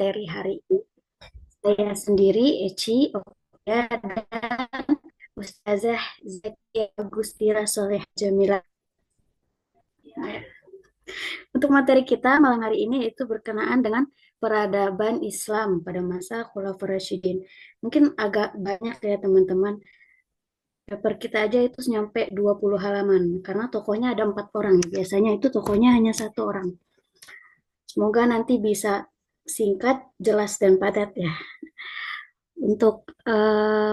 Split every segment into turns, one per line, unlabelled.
materi hari ini. Saya sendiri, Eci, Okia, dan Ustazah Zakia Agustira Soleh Jamila. Untuk materi kita malam hari ini itu berkenaan dengan peradaban Islam pada masa Khulafaur Rasyidin. Mungkin agak banyak ya teman-teman. Paper kita aja itu nyampe 20 halaman. Karena tokohnya ada 4 orang. Biasanya itu tokohnya hanya satu orang. Semoga nanti bisa singkat, jelas, dan padat ya. Untuk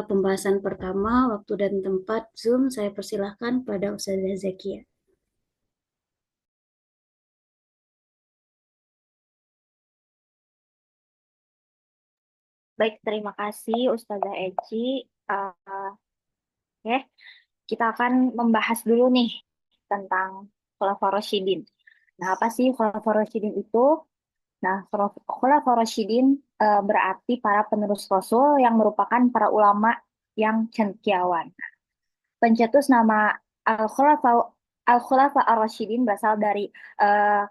pembahasan pertama, waktu dan tempat Zoom, saya persilahkan pada Ustazah Zakia.
Baik, terima kasih Ustazah Eci. Oke, kita akan membahas dulu nih tentang Khulafaur Rasyidin. Nah, apa sih Khulafaur Rasyidin itu? Nah, Khulafaur Rasyidin berarti para penerus Rasul yang merupakan para ulama yang cendekiawan. Pencetus nama Al-Khulafa Al-Khulafa Ar-Rasyidin berasal dari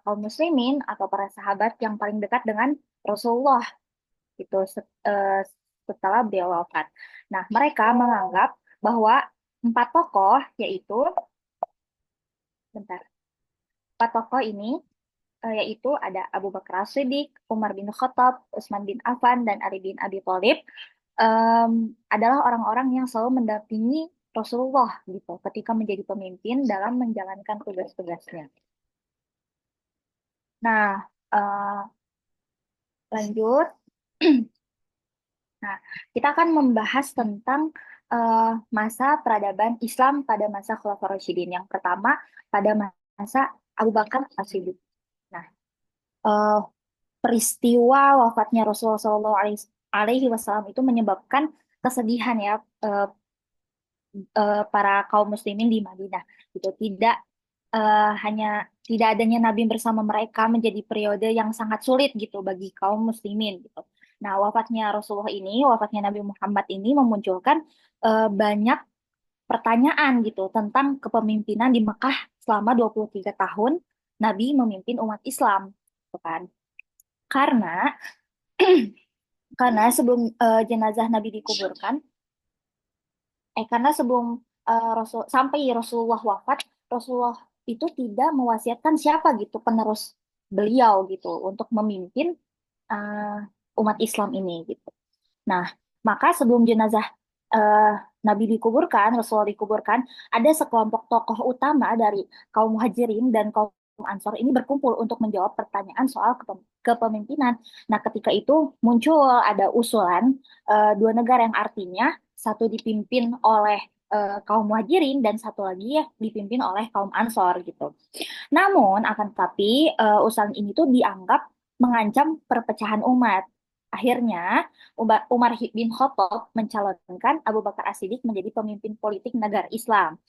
kaum muslimin atau para sahabat yang paling dekat dengan Rasulullah itu setelah beliau wafat. Nah, mereka menganggap bahwa empat tokoh yaitu bentar, empat tokoh ini yaitu ada Abu Bakar As-Siddiq, Umar bin Khattab, Utsman bin Affan, dan Ali bin Abi Thalib em, adalah orang-orang yang selalu mendampingi Rasulullah gitu ketika menjadi pemimpin dalam menjalankan tugas-tugasnya. Nah, lanjut. Nah, kita akan membahas tentang eh, masa peradaban Islam pada masa Khulafaur Rasyidin. Yang pertama, pada masa Abu Bakar As-Siddiq. Nah, eh, peristiwa wafatnya Rasulullah Shallallahu Alaihi Wasallam itu menyebabkan kesedihan ya para kaum muslimin di Madinah. Gitu. Hanya tidak adanya Nabi bersama mereka menjadi periode yang sangat sulit gitu bagi kaum muslimin gitu. Nah, wafatnya Nabi Muhammad ini memunculkan banyak pertanyaan gitu tentang kepemimpinan di Mekah selama 23 tahun Nabi memimpin umat Islam, gitu kan. Karena karena sebelum jenazah Nabi dikuburkan, karena sebelum sampai Rasulullah wafat, Rasulullah itu tidak mewasiatkan siapa gitu penerus beliau gitu untuk memimpin umat Islam ini gitu. Nah, maka sebelum jenazah eh, Nabi dikuburkan, Rasulullah dikuburkan, ada sekelompok tokoh utama dari kaum Muhajirin dan kaum Ansor ini berkumpul untuk menjawab pertanyaan soal kepemimpinan. Nah, ketika itu muncul ada usulan dua negara yang artinya satu dipimpin oleh kaum Muhajirin dan satu lagi ya dipimpin oleh kaum Ansor gitu. Namun, akan tetapi usulan ini tuh dianggap mengancam perpecahan umat. Akhirnya, Umar bin Khattab mencalonkan Abu Bakar As-Siddiq menjadi pemimpin politik negara Islam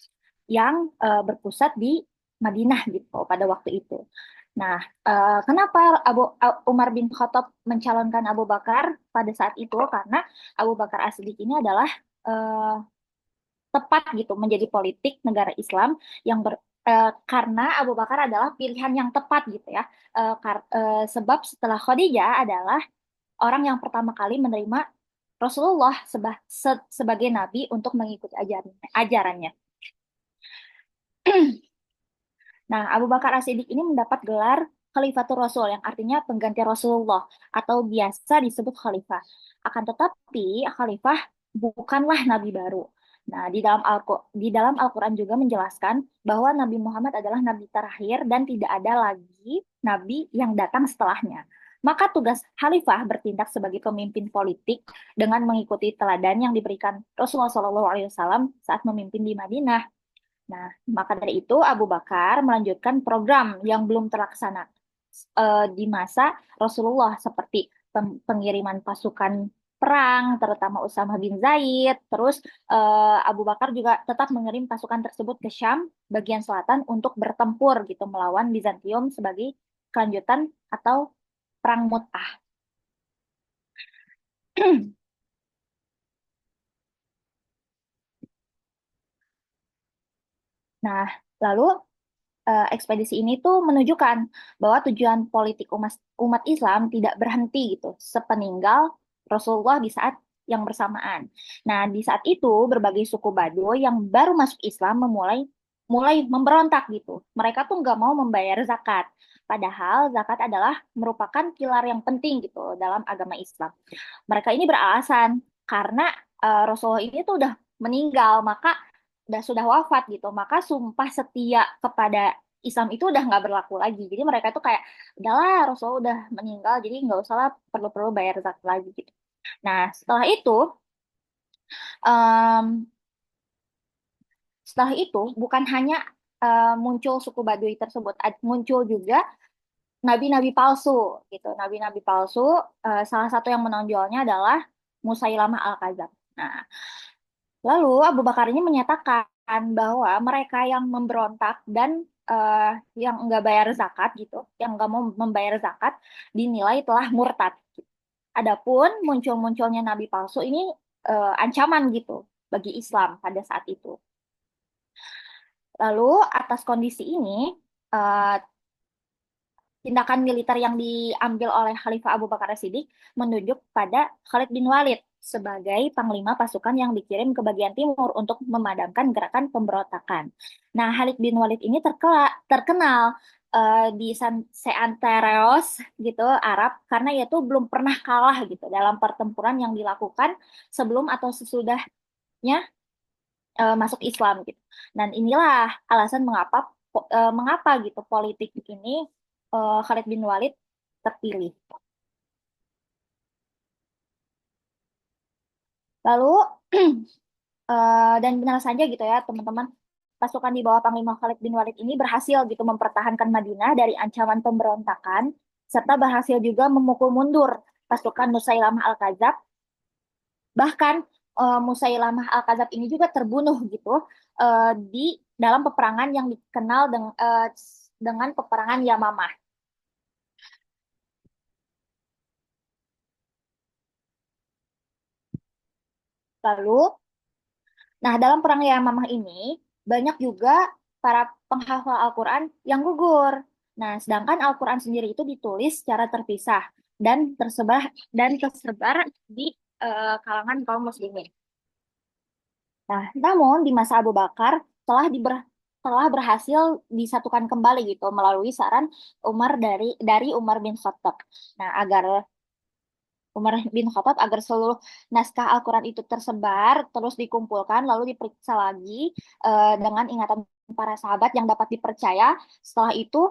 yang berpusat di Madinah gitu pada waktu itu. Nah, kenapa Umar bin Khattab mencalonkan Abu Bakar pada saat itu? Karena Abu Bakar As-Siddiq ini adalah eh, tepat gitu menjadi politik negara Islam yang karena Abu Bakar adalah pilihan yang tepat gitu ya. Sebab setelah Khadijah adalah orang yang pertama kali menerima Rasulullah sebagai nabi untuk mengikuti ajarannya. Nah, Abu Bakar As-Siddiq ini mendapat gelar Khalifatul Rasul yang artinya pengganti Rasulullah atau biasa disebut khalifah. Akan tetapi khalifah bukanlah nabi baru. Nah, di dalam Al-Qur'an juga menjelaskan bahwa Nabi Muhammad adalah nabi terakhir dan tidak ada lagi nabi yang datang setelahnya. Maka tugas khalifah bertindak sebagai pemimpin politik dengan mengikuti teladan yang diberikan Rasulullah SAW saat memimpin di Madinah. Nah, maka dari itu Abu Bakar melanjutkan program yang belum terlaksana di masa Rasulullah seperti pengiriman pasukan perang, terutama Usama bin Zaid. Terus Abu Bakar juga tetap mengirim pasukan tersebut ke Syam bagian selatan untuk bertempur gitu melawan Bizantium sebagai kelanjutan atau perang Mu'tah. Nah, lalu ekspedisi ini tuh menunjukkan bahwa tujuan politik umat umat Islam tidak berhenti gitu sepeninggal Rasulullah di saat yang bersamaan. Nah, di saat itu berbagai suku Baduy yang baru masuk Islam memulai mulai memberontak gitu. Mereka tuh nggak mau membayar zakat. Padahal zakat adalah merupakan pilar yang penting gitu dalam agama Islam. Mereka ini beralasan karena Rasulullah ini tuh udah meninggal, maka sudah wafat gitu, maka sumpah setia kepada Islam itu udah nggak berlaku lagi. Jadi mereka tuh kayak udahlah Rasulullah udah meninggal, jadi nggak usah lah perlu-perlu bayar zakat lagi gitu. Nah em, setelah itu bukan hanya muncul suku Baduy tersebut, muncul juga nabi-nabi palsu gitu. Nabi-nabi palsu, salah satu yang menonjolnya adalah Musailamah Al-Kadzab. Nah, lalu Abu Bakar ini menyatakan bahwa mereka yang memberontak dan yang nggak bayar zakat gitu, yang nggak mau membayar zakat, dinilai telah murtad. Adapun muncul-munculnya nabi palsu ini ancaman gitu bagi Islam pada saat itu. Lalu atas kondisi ini, eh, tindakan militer yang diambil oleh Khalifah Abu Bakar As-Siddiq menunjuk pada Khalid bin Walid sebagai panglima pasukan yang dikirim ke bagian timur untuk memadamkan gerakan pemberontakan. Nah, Khalid bin Walid ini terkenal di Seantereos gitu Arab karena ia tuh belum pernah kalah gitu dalam pertempuran yang dilakukan sebelum atau sesudahnya masuk Islam gitu. Dan inilah alasan mengapa gitu politik ini Khalid bin Walid terpilih. Lalu dan benar saja gitu ya teman-teman, pasukan di bawah Panglima Khalid bin Walid ini berhasil gitu mempertahankan Madinah dari ancaman pemberontakan serta berhasil juga memukul mundur pasukan Musailamah Al-Kadzab. Bahkan Musailamah Al-Kadzab ini juga terbunuh gitu di dalam peperangan yang dikenal dengan peperangan Yamamah. Lalu, nah dalam perang Yamamah ini banyak juga para penghafal Al-Quran yang gugur. Nah, sedangkan Al-Quran sendiri itu ditulis secara terpisah dan tersebar di kalangan kaum muslimin. Nah, namun di masa Abu Bakar telah berhasil disatukan kembali gitu melalui saran dari Umar bin Khattab. Nah, Umar bin Khattab agar seluruh naskah Al-Quran itu tersebar, terus dikumpulkan, lalu diperiksa lagi dengan ingatan para sahabat yang dapat dipercaya. Setelah itu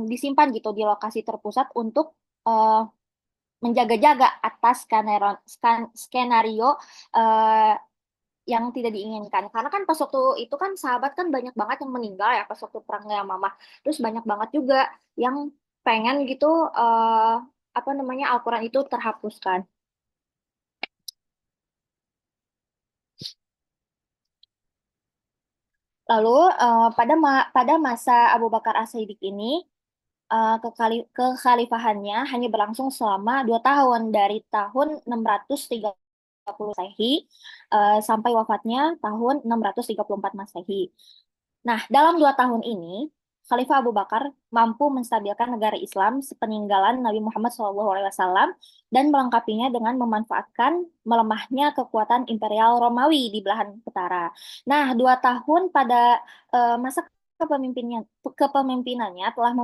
disimpan gitu di lokasi terpusat untuk eh, menjaga-jaga atas skenario eh, yang tidak diinginkan. Karena kan pas waktu itu kan sahabat kan banyak banget yang meninggal ya pas waktu perang Yamamah. Terus banyak banget juga yang pengen gitu apa namanya Al-Quran itu terhapuskan. Lalu pada masa Abu Bakar As-Siddiq ini kekhalifahannya hanya berlangsung selama 2 tahun dari tahun 630 Masehi sampai wafatnya tahun 634 Masehi. Nah, dalam 2 tahun ini, Khalifah Abu Bakar mampu menstabilkan negara Islam sepeninggalan Nabi Muhammad SAW dan melengkapinya dengan memanfaatkan melemahnya kekuatan Imperial Romawi di belahan utara. Nah, 2 tahun pada masa kepemimpinannya telah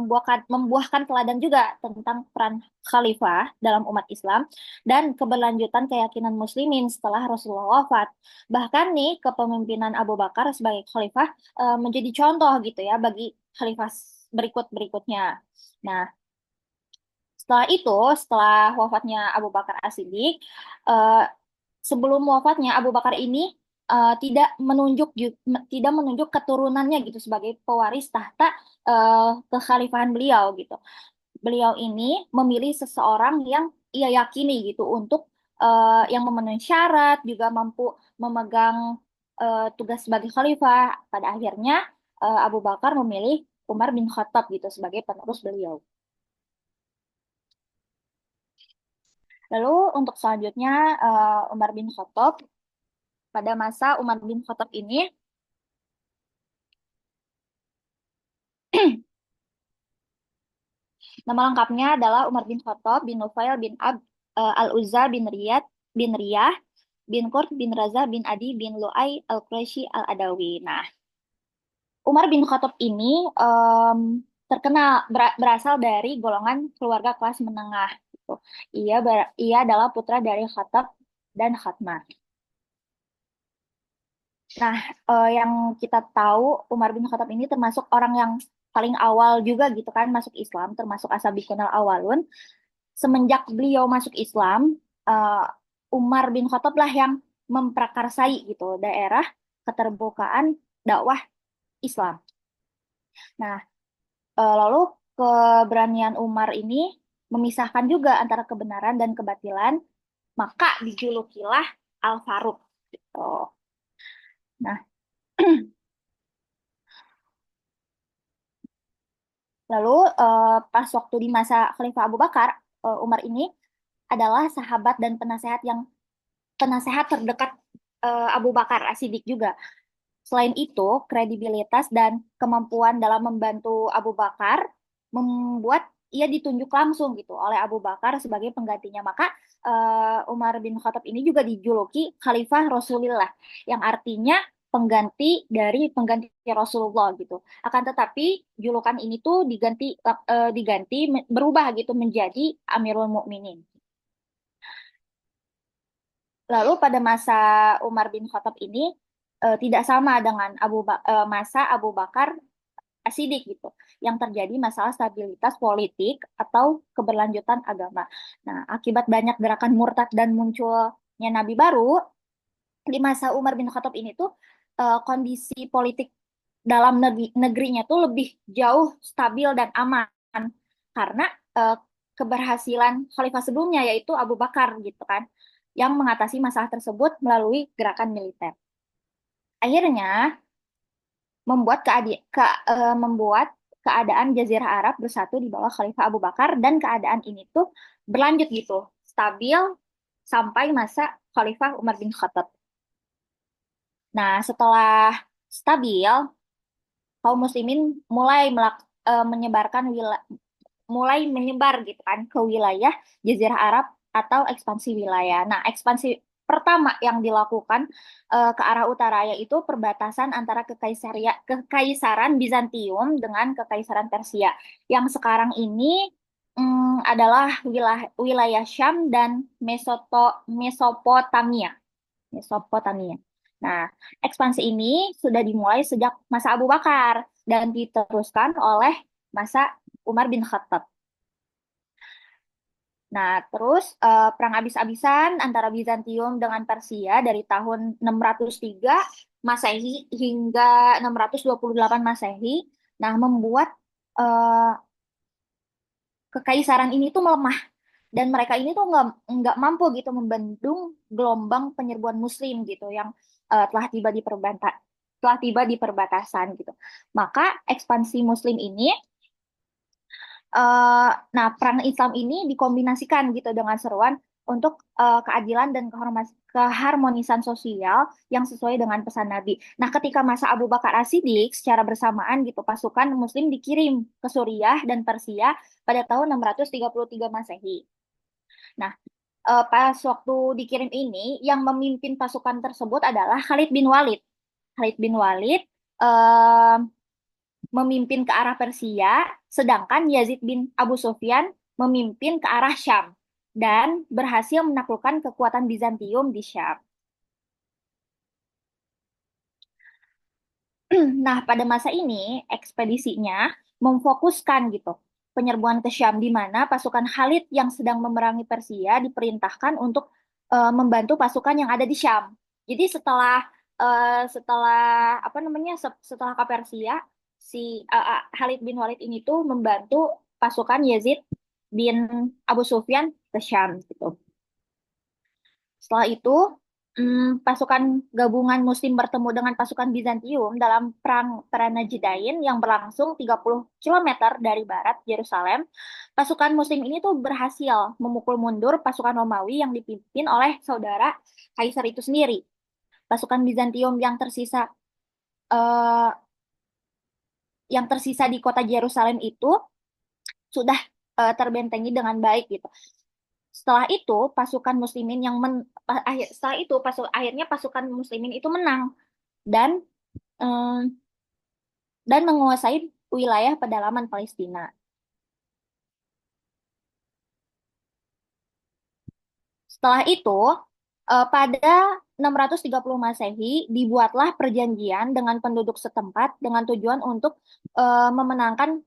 membuahkan teladan juga tentang peran khalifah dalam umat Islam dan keberlanjutan keyakinan muslimin setelah Rasulullah wafat. Bahkan nih kepemimpinan Abu Bakar sebagai khalifah menjadi contoh gitu ya bagi khalifah berikutnya. Nah, setelah wafatnya Abu Bakar As-Siddiq, eh, sebelum wafatnya Abu Bakar ini tidak menunjuk keturunannya gitu sebagai pewaris tahta kekhalifahan beliau gitu. Beliau ini memilih seseorang yang ia yakini gitu untuk yang memenuhi syarat juga mampu memegang tugas sebagai khalifah. Pada akhirnya Abu Bakar memilih Umar bin Khattab gitu sebagai penerus beliau. Lalu untuk selanjutnya Umar bin Khattab, pada masa Umar bin Khattab ini Nama lengkapnya adalah Umar bin Khattab bin Nufail bin Al-Uzza bin Riyah bin Qurt bin Raza bin Adi bin Lu'ay Al-Quraisy Al-Adawi. Nah, Umar bin Khattab ini terkenal berasal dari golongan keluarga kelas menengah. Gitu. Ia adalah putra dari Khattab dan Khatmah. Nah, yang kita tahu Umar bin Khattab ini termasuk orang yang paling awal juga gitu kan masuk Islam, termasuk Asabiqunal Awalun. Semenjak beliau masuk Islam, eh, Umar bin Khattab lah yang memprakarsai gitu daerah keterbukaan dakwah Islam. Nah, lalu keberanian Umar ini memisahkan juga antara kebenaran dan kebatilan, maka dijulukilah Al-Faruq gitu. Nah, lalu pas waktu di masa Khalifah Abu Bakar, Umar ini adalah sahabat dan penasehat terdekat Abu Bakar As-Siddiq juga. Selain itu, kredibilitas dan kemampuan dalam membantu Abu Bakar membuat ia ditunjuk langsung gitu oleh Abu Bakar sebagai penggantinya. Maka Umar bin Khattab ini juga dijuluki Khalifah Rasulullah, yang artinya pengganti Rasulullah gitu. Akan tetapi julukan ini tuh diganti berubah gitu menjadi Amirul Mukminin. Lalu pada masa Umar bin Khattab ini tidak sama dengan masa Abu Bakar As-Siddiq gitu, yang terjadi masalah stabilitas politik atau keberlanjutan agama. Nah, akibat banyak gerakan murtad dan munculnya nabi baru di masa Umar bin Khattab ini tuh kondisi politik dalam negerinya tuh lebih jauh stabil dan aman karena eh, keberhasilan khalifah sebelumnya yaitu Abu Bakar gitu kan yang mengatasi masalah tersebut melalui gerakan militer. Akhirnya membuat keadaan Jazirah Arab bersatu di bawah Khalifah Abu Bakar dan keadaan ini tuh berlanjut gitu, stabil sampai masa Khalifah Umar bin Khattab. Nah, setelah stabil, kaum muslimin menyebarkan mulai menyebar gitu kan ke wilayah Jazirah Arab atau ekspansi wilayah. Nah, ekspansi pertama yang dilakukan ke arah utara yaitu perbatasan antara Kekaisaran Bizantium dengan Kekaisaran Persia yang sekarang ini adalah wilayah Syam dan Mesopotamia. Mesopotamia. Nah, ekspansi ini sudah dimulai sejak masa Abu Bakar dan diteruskan oleh masa Umar bin Khattab. Nah, terus perang habis-habisan antara Bizantium dengan Persia dari tahun 603 Masehi hingga 628 Masehi, nah membuat eh, kekaisaran ini tuh melemah dan mereka ini tuh nggak mampu gitu membendung gelombang penyerbuan Muslim gitu yang telah tiba di perbatasan gitu. Maka ekspansi Muslim ini nah, perang Islam ini dikombinasikan gitu dengan seruan untuk keadilan dan keharmonisan sosial yang sesuai dengan pesan Nabi. Nah, ketika masa Abu Bakar As-Siddiq secara bersamaan gitu pasukan Muslim dikirim ke Suriah dan Persia pada tahun 633 Masehi. Nah, pas waktu dikirim ini yang memimpin pasukan tersebut adalah Khalid bin Walid. Khalid bin Walid eh, memimpin ke arah Persia, sedangkan Yazid bin Abu Sufyan memimpin ke arah Syam dan berhasil menaklukkan kekuatan Bizantium di Syam. Nah, pada masa ini ekspedisinya memfokuskan gitu penyerbuan ke Syam di mana pasukan Khalid yang sedang memerangi Persia diperintahkan untuk membantu pasukan yang ada di Syam. Jadi setelah apa namanya setelah ke Persia si Khalid bin Walid ini tuh membantu pasukan Yazid bin Abu Sufyan ke Syam gitu. Setelah itu, pasukan gabungan Muslim bertemu dengan pasukan Bizantium dalam Perang Peranajdain yang berlangsung 30 kilometer dari barat Yerusalem. Pasukan Muslim ini tuh berhasil memukul mundur pasukan Romawi yang dipimpin oleh saudara Kaisar itu sendiri. Pasukan Bizantium eh, yang tersisa di kota Yerusalem itu sudah terbentengi dengan baik gitu. Setelah itu pasukan muslimin yang setelah itu akhirnya pasukan muslimin itu menang dan em, dan menguasai wilayah pedalaman Palestina. Setelah itu, pada 630 Masehi dibuatlah perjanjian dengan penduduk setempat dengan tujuan untuk memenangkan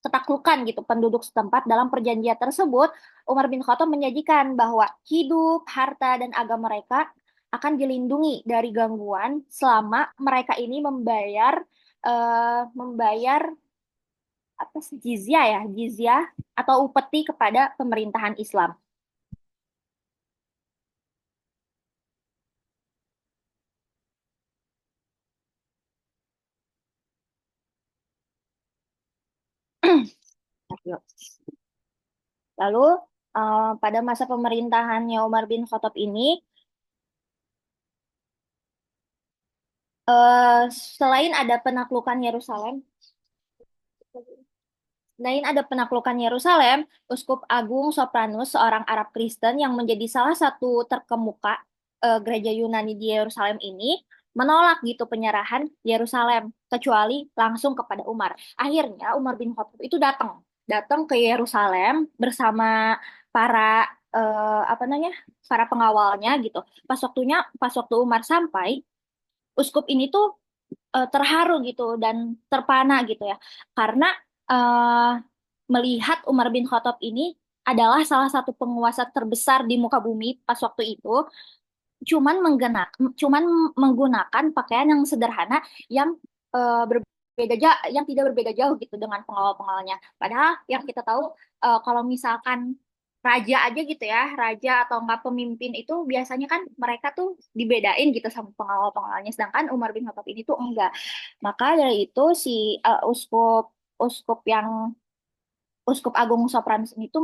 ketaklukan gitu penduduk setempat. Dalam perjanjian tersebut, Umar bin Khattab menjanjikan bahwa hidup, harta, dan agama mereka akan dilindungi dari gangguan selama mereka ini membayar apa sih jizyah atau upeti kepada pemerintahan Islam. Lalu pada masa pemerintahannya Umar bin Khattab ini, eh, selain ada penaklukan Yerusalem, Uskup Agung Sopranus, seorang Arab Kristen yang menjadi salah satu terkemuka gereja Yunani di Yerusalem ini, menolak gitu penyerahan Yerusalem, kecuali langsung kepada Umar. Akhirnya Umar bin Khattab itu datang ke Yerusalem bersama para apa namanya, para pengawalnya gitu. Pas waktu Umar sampai, uskup ini tuh terharu gitu dan terpana gitu ya, karena eh, melihat Umar bin Khattab ini adalah salah satu penguasa terbesar di muka bumi pas waktu itu, cuman menggunakan pakaian yang sederhana yang yang tidak berbeda jauh gitu dengan pengawal-pengawalnya. Padahal yang kita tahu, kalau misalkan raja aja gitu ya, raja atau enggak pemimpin itu biasanya kan mereka tuh dibedain gitu sama pengawal-pengawalnya, sedangkan Umar bin Khattab ini tuh enggak. Maka dari itu si uskup uskup yang Uskup Agung Sopranos itu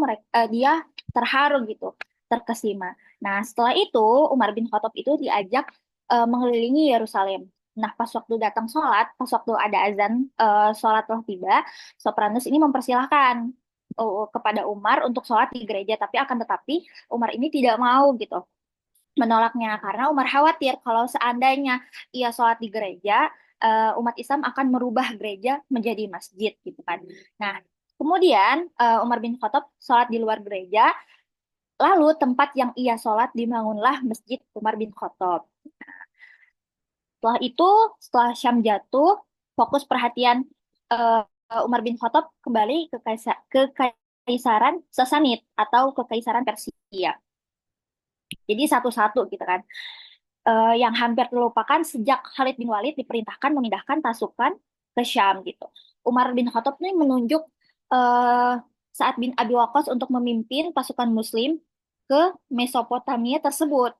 dia terharu gitu, terkesima. Nah, setelah itu Umar bin Khattab itu diajak mengelilingi Yerusalem. Nah, pas waktu ada azan sholat telah tiba, Sopranos ini mempersilahkan kepada Umar untuk sholat di gereja, tapi akan tetapi Umar ini tidak mau gitu, menolaknya karena Umar khawatir kalau seandainya ia sholat di gereja, umat Islam akan merubah gereja menjadi masjid gitu kan. Nah, kemudian Umar bin Khattab sholat di luar gereja, lalu tempat yang ia sholat dibangunlah Masjid Umar bin Khattab. Setelah itu, setelah Syam jatuh, fokus perhatian eh, Umar bin Khattab kembali ke Kekaisaran Sasanid atau Kekaisaran Persia. Jadi satu-satu gitu kan. Yang hampir terlupakan sejak Khalid bin Walid diperintahkan memindahkan pasukan ke Syam gitu. Umar bin Khattab ini menunjuk uh, Sa'ad bin Abi Waqqas untuk memimpin pasukan Muslim ke Mesopotamia tersebut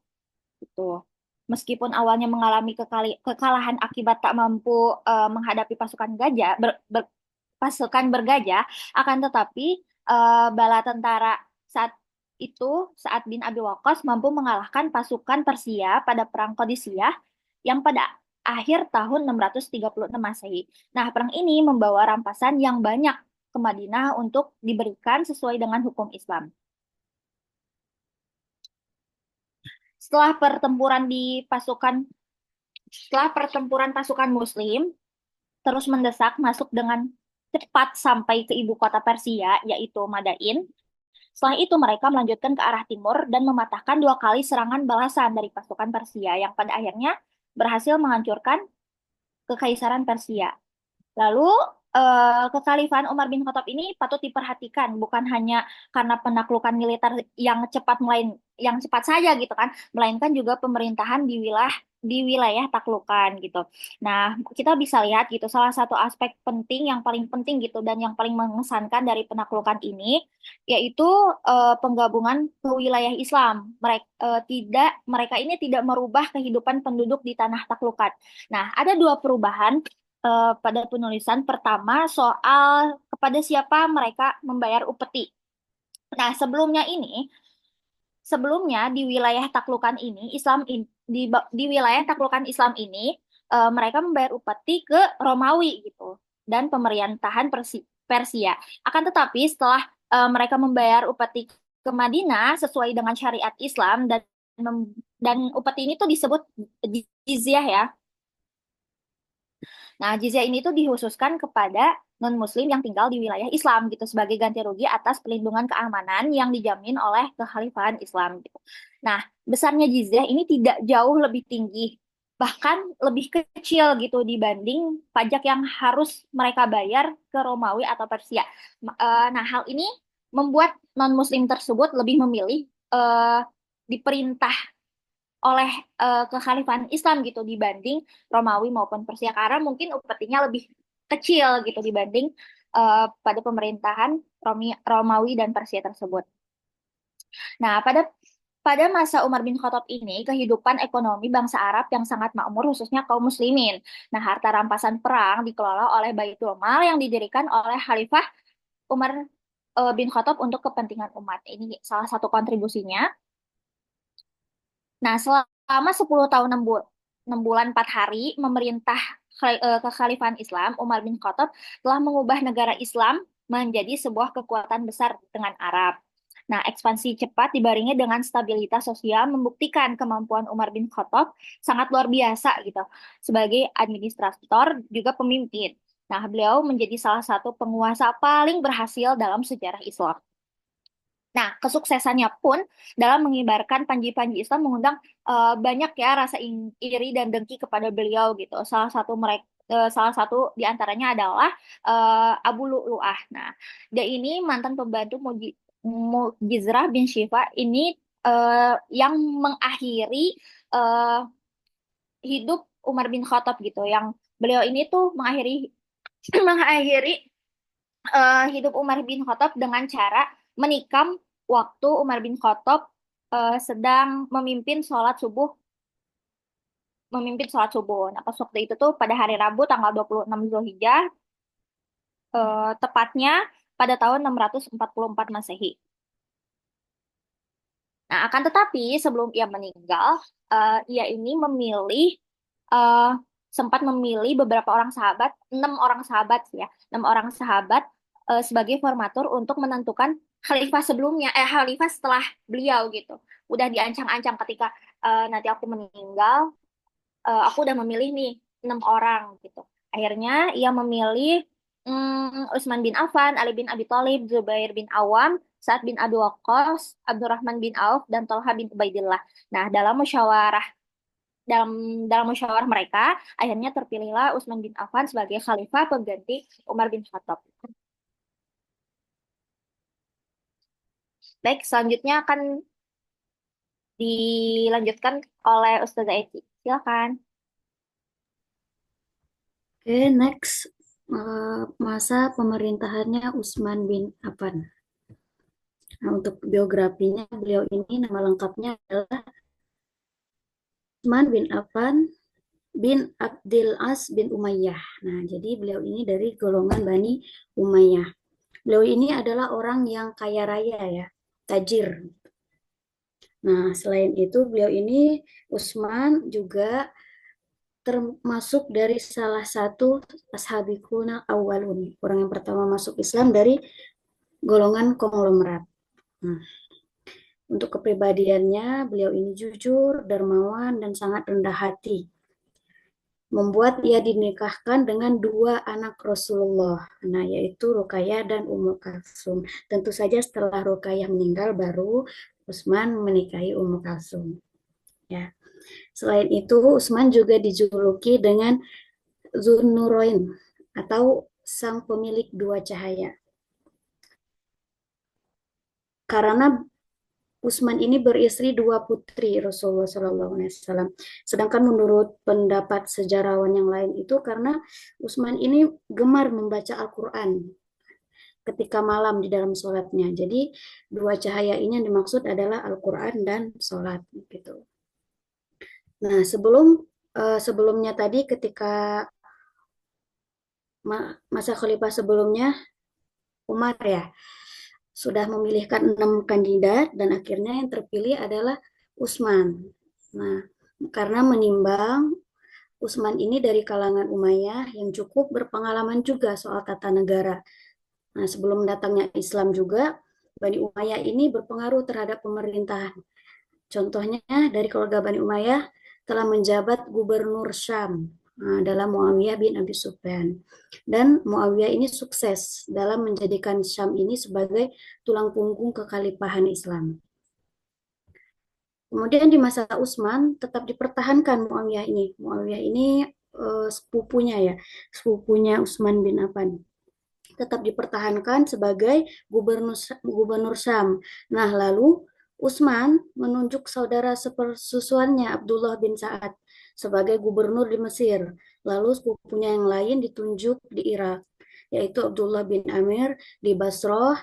gitu. Meskipun awalnya mengalami kekalahan akibat tak mampu menghadapi pasukan bergajah, akan tetapi bala tentara saat itu, Sa'ad bin Abi Waqqas mampu mengalahkan pasukan Persia pada Perang Qadisiyah yang pada akhir tahun 636 Masehi. Nah, perang ini membawa rampasan yang banyak ke Madinah untuk diberikan sesuai dengan hukum Islam. Setelah pertempuran di pasukan Setelah pertempuran pasukan Muslim terus mendesak masuk dengan cepat sampai ke ibu kota Persia, yaitu Madain. Setelah itu mereka melanjutkan ke arah timur dan mematahkan dua kali serangan balasan dari pasukan Persia yang pada akhirnya berhasil menghancurkan kekaisaran Persia. Lalu kekhalifahan Umar bin Khattab ini patut diperhatikan bukan hanya karena penaklukan militer yang cepat saja gitu kan, melainkan juga pemerintahan di wilayah taklukan gitu. Nah, kita bisa lihat gitu salah satu aspek penting yang paling penting gitu dan yang paling mengesankan dari penaklukan ini yaitu penggabungan ke wilayah Islam. Mereka ini tidak merubah kehidupan penduduk di tanah taklukan. Nah, ada dua perubahan pada penulisan. Pertama, soal kepada siapa mereka membayar upeti. Nah, sebelumnya di wilayah taklukan ini, di wilayah taklukan Islam ini, mereka membayar upeti ke Romawi gitu dan pemerintahan Persia. Akan tetapi setelah mereka membayar upeti ke Madinah sesuai dengan syariat Islam dan upeti ini tuh disebut jizyah ya. Nah, jizyah ini tuh dikhususkan kepada non-muslim yang tinggal di wilayah Islam gitu sebagai ganti rugi atas pelindungan keamanan yang dijamin oleh kekhalifahan Islam gitu. Nah, besarnya jizyah ini tidak jauh lebih tinggi, bahkan lebih kecil gitu dibanding pajak yang harus mereka bayar ke Romawi atau Persia. Nah, hal ini membuat non-muslim tersebut lebih memilih eh, diperintah oleh kekhalifahan Islam gitu dibanding Romawi maupun Persia karena mungkin upetinya lebih kecil gitu dibanding pada pemerintahan Romawi dan Persia tersebut. Nah, pada masa Umar bin Khattab ini, kehidupan ekonomi bangsa Arab yang sangat makmur, khususnya kaum muslimin. Nah, harta rampasan perang dikelola oleh Baitul Mal yang didirikan oleh Khalifah Umar bin Khattab untuk kepentingan umat. Ini salah satu kontribusinya. Nah, selama 10 tahun 6 bulan 4 hari memerintah kekhalifahan Islam, Umar bin Khattab telah mengubah negara Islam menjadi sebuah kekuatan besar dengan Arab. Nah, ekspansi cepat dibarengi dengan stabilitas sosial membuktikan kemampuan Umar bin Khattab sangat luar biasa gitu sebagai administrator juga pemimpin. Nah, beliau menjadi salah satu penguasa paling berhasil dalam sejarah Islam. Nah, kesuksesannya pun dalam mengibarkan panji-panji Islam mengundang banyak ya rasa iri dan dengki kepada beliau gitu. Salah satu di antaranya adalah Abu Lu'lu'ah. Nah, dia ini mantan pembantu Mujizrah bin Syifa ini yang mengakhiri eh, hidup Umar bin Khattab gitu. Yang beliau ini tuh mengakhiri mengakhiri hidup Umar bin Khattab dengan cara menikam waktu Umar bin Khattab sedang memimpin sholat subuh. Nah, pas waktu itu tuh pada hari Rabu tanggal 26 Zulhijjah, tepatnya pada tahun 644 Masehi. Nah, akan tetapi sebelum ia meninggal, ia ini eh, sempat memilih beberapa orang sahabat, 6 orang sahabat ya, 6 orang sahabat sebagai formatur untuk menentukan khalifah setelah beliau gitu. Udah diancang-ancang ketika nanti aku meninggal, aku udah memilih nih 6 orang gitu. Akhirnya ia memilih Utsman bin Affan, Ali bin Abi Thalib, Zubair bin Awam, Sa'ad bin Abi Waqqas, Abdurrahman bin Auf, dan Talha bin Ubaidillah. Nah, dalam dalam musyawarah mereka, akhirnya terpilihlah Utsman bin Affan sebagai khalifah pengganti Umar bin Khattab. Baik, selanjutnya akan dilanjutkan oleh Ustazah Eci. Silakan.
Oke, next. Masa pemerintahannya Utsman bin Affan. Nah, untuk biografinya beliau ini nama lengkapnya adalah Utsman bin Affan bin Abdul As bin Umayyah. Nah, jadi beliau ini dari golongan Bani Umayyah. Beliau ini adalah orang yang kaya raya ya, tajir. Nah, selain itu beliau ini Utsman juga termasuk dari salah satu ashabikuna awalun, orang yang pertama masuk Islam dari golongan konglomerat. Nah, untuk kepribadiannya, beliau ini jujur, dermawan, dan sangat rendah hati. Membuat ia dinikahkan dengan 2 anak Rasulullah, nah yaitu Ruqayyah dan Ummu Kalsum. Tentu saja setelah Ruqayyah meninggal baru Utsman menikahi Ummu Kalsum. Ya. Selain itu, Utsman juga dijuluki dengan Zunnurain atau sang pemilik 2 cahaya. Karena Utsman ini beristri 2 putri Rasulullah SAW. Sedangkan menurut pendapat sejarawan yang lain itu karena Utsman ini gemar membaca Al-Quran ketika malam di dalam sholatnya. Jadi 2 cahaya ini yang dimaksud adalah Al-Quran dan sholat gitu. Nah, sebelumnya tadi ketika masa khalifah sebelumnya Umar ya sudah memilihkan 6 kandidat dan akhirnya yang terpilih adalah Utsman. Nah, karena menimbang Utsman ini dari kalangan Umayyah yang cukup berpengalaman juga soal tata negara. Nah, sebelum datangnya Islam juga Bani Umayyah ini berpengaruh terhadap pemerintahan. Contohnya dari keluarga Bani Umayyah telah menjabat gubernur Syam dalam Muawiyah bin Abi Sufyan. Dan Muawiyah ini sukses dalam menjadikan Syam ini sebagai tulang punggung kekhalifahan Islam. Kemudian di masa Utsman tetap dipertahankan Muawiyah ini. Muawiyah ini sepupunya ya, sepupunya Utsman bin Affan. Tetap dipertahankan sebagai gubernur gubernur Syam. Nah, lalu Utsman menunjuk saudara sepersusuannya Abdullah bin Sa'ad sebagai gubernur di Mesir. Lalu sepupunya yang lain ditunjuk di Irak, yaitu Abdullah bin Amir di Basrah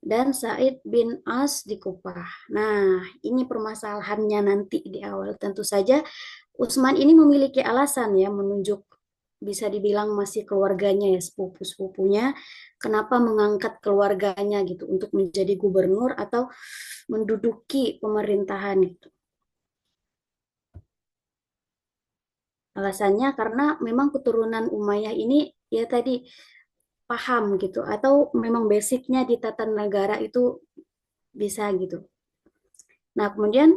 dan Said bin As di Kufah. Nah, ini permasalahannya nanti di awal. Tentu saja Utsman ini memiliki alasan ya menunjuk bisa dibilang masih keluarganya ya sepupu-sepupunya kenapa mengangkat keluarganya gitu untuk menjadi gubernur atau menduduki pemerintahan gitu. Alasannya karena memang keturunan Umayyah ini ya tadi paham gitu atau memang basicnya di tata negara itu bisa gitu. Nah, kemudian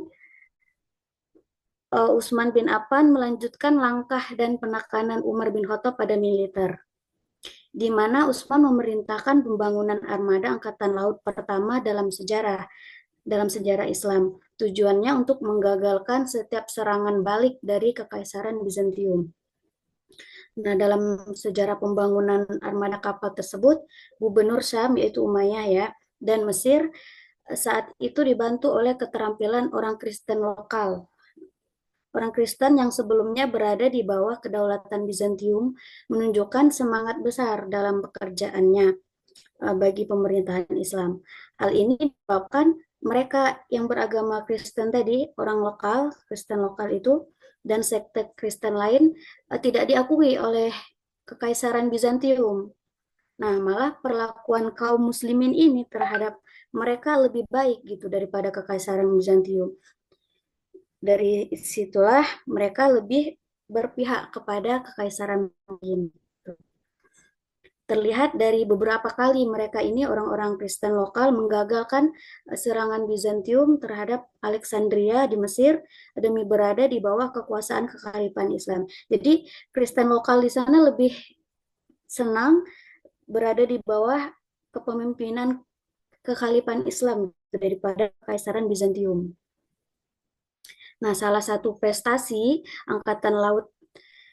Utsman bin Affan melanjutkan langkah dan penekanan Umar bin Khattab pada militer, di mana Utsman memerintahkan pembangunan armada angkatan laut pertama dalam sejarah Islam. Tujuannya untuk menggagalkan setiap serangan balik dari Kekaisaran Bizantium. Nah, dalam sejarah pembangunan armada kapal tersebut, Gubernur Syam yaitu Umayyah ya dan Mesir saat itu dibantu oleh keterampilan orang Kristen lokal. Orang Kristen yang sebelumnya berada di bawah kedaulatan Bizantium menunjukkan semangat besar dalam pekerjaannya bagi pemerintahan Islam. Hal ini disebabkan mereka yang beragama Kristen tadi, orang lokal, Kristen lokal itu, dan sekte Kristen lain tidak diakui oleh Kekaisaran Bizantium. Nah, malah perlakuan kaum muslimin ini terhadap mereka lebih baik gitu daripada Kekaisaran Bizantium. Dari situlah mereka lebih berpihak kepada Kekaisaran Muslim. Terlihat dari beberapa kali mereka ini orang-orang Kristen lokal menggagalkan serangan Bizantium terhadap Alexandria di Mesir demi berada di bawah kekuasaan kekhalifahan Islam. Jadi Kristen lokal di sana lebih senang berada di bawah kepemimpinan kekhalifahan Islam daripada Kekaisaran Bizantium. Nah, salah satu prestasi Angkatan Laut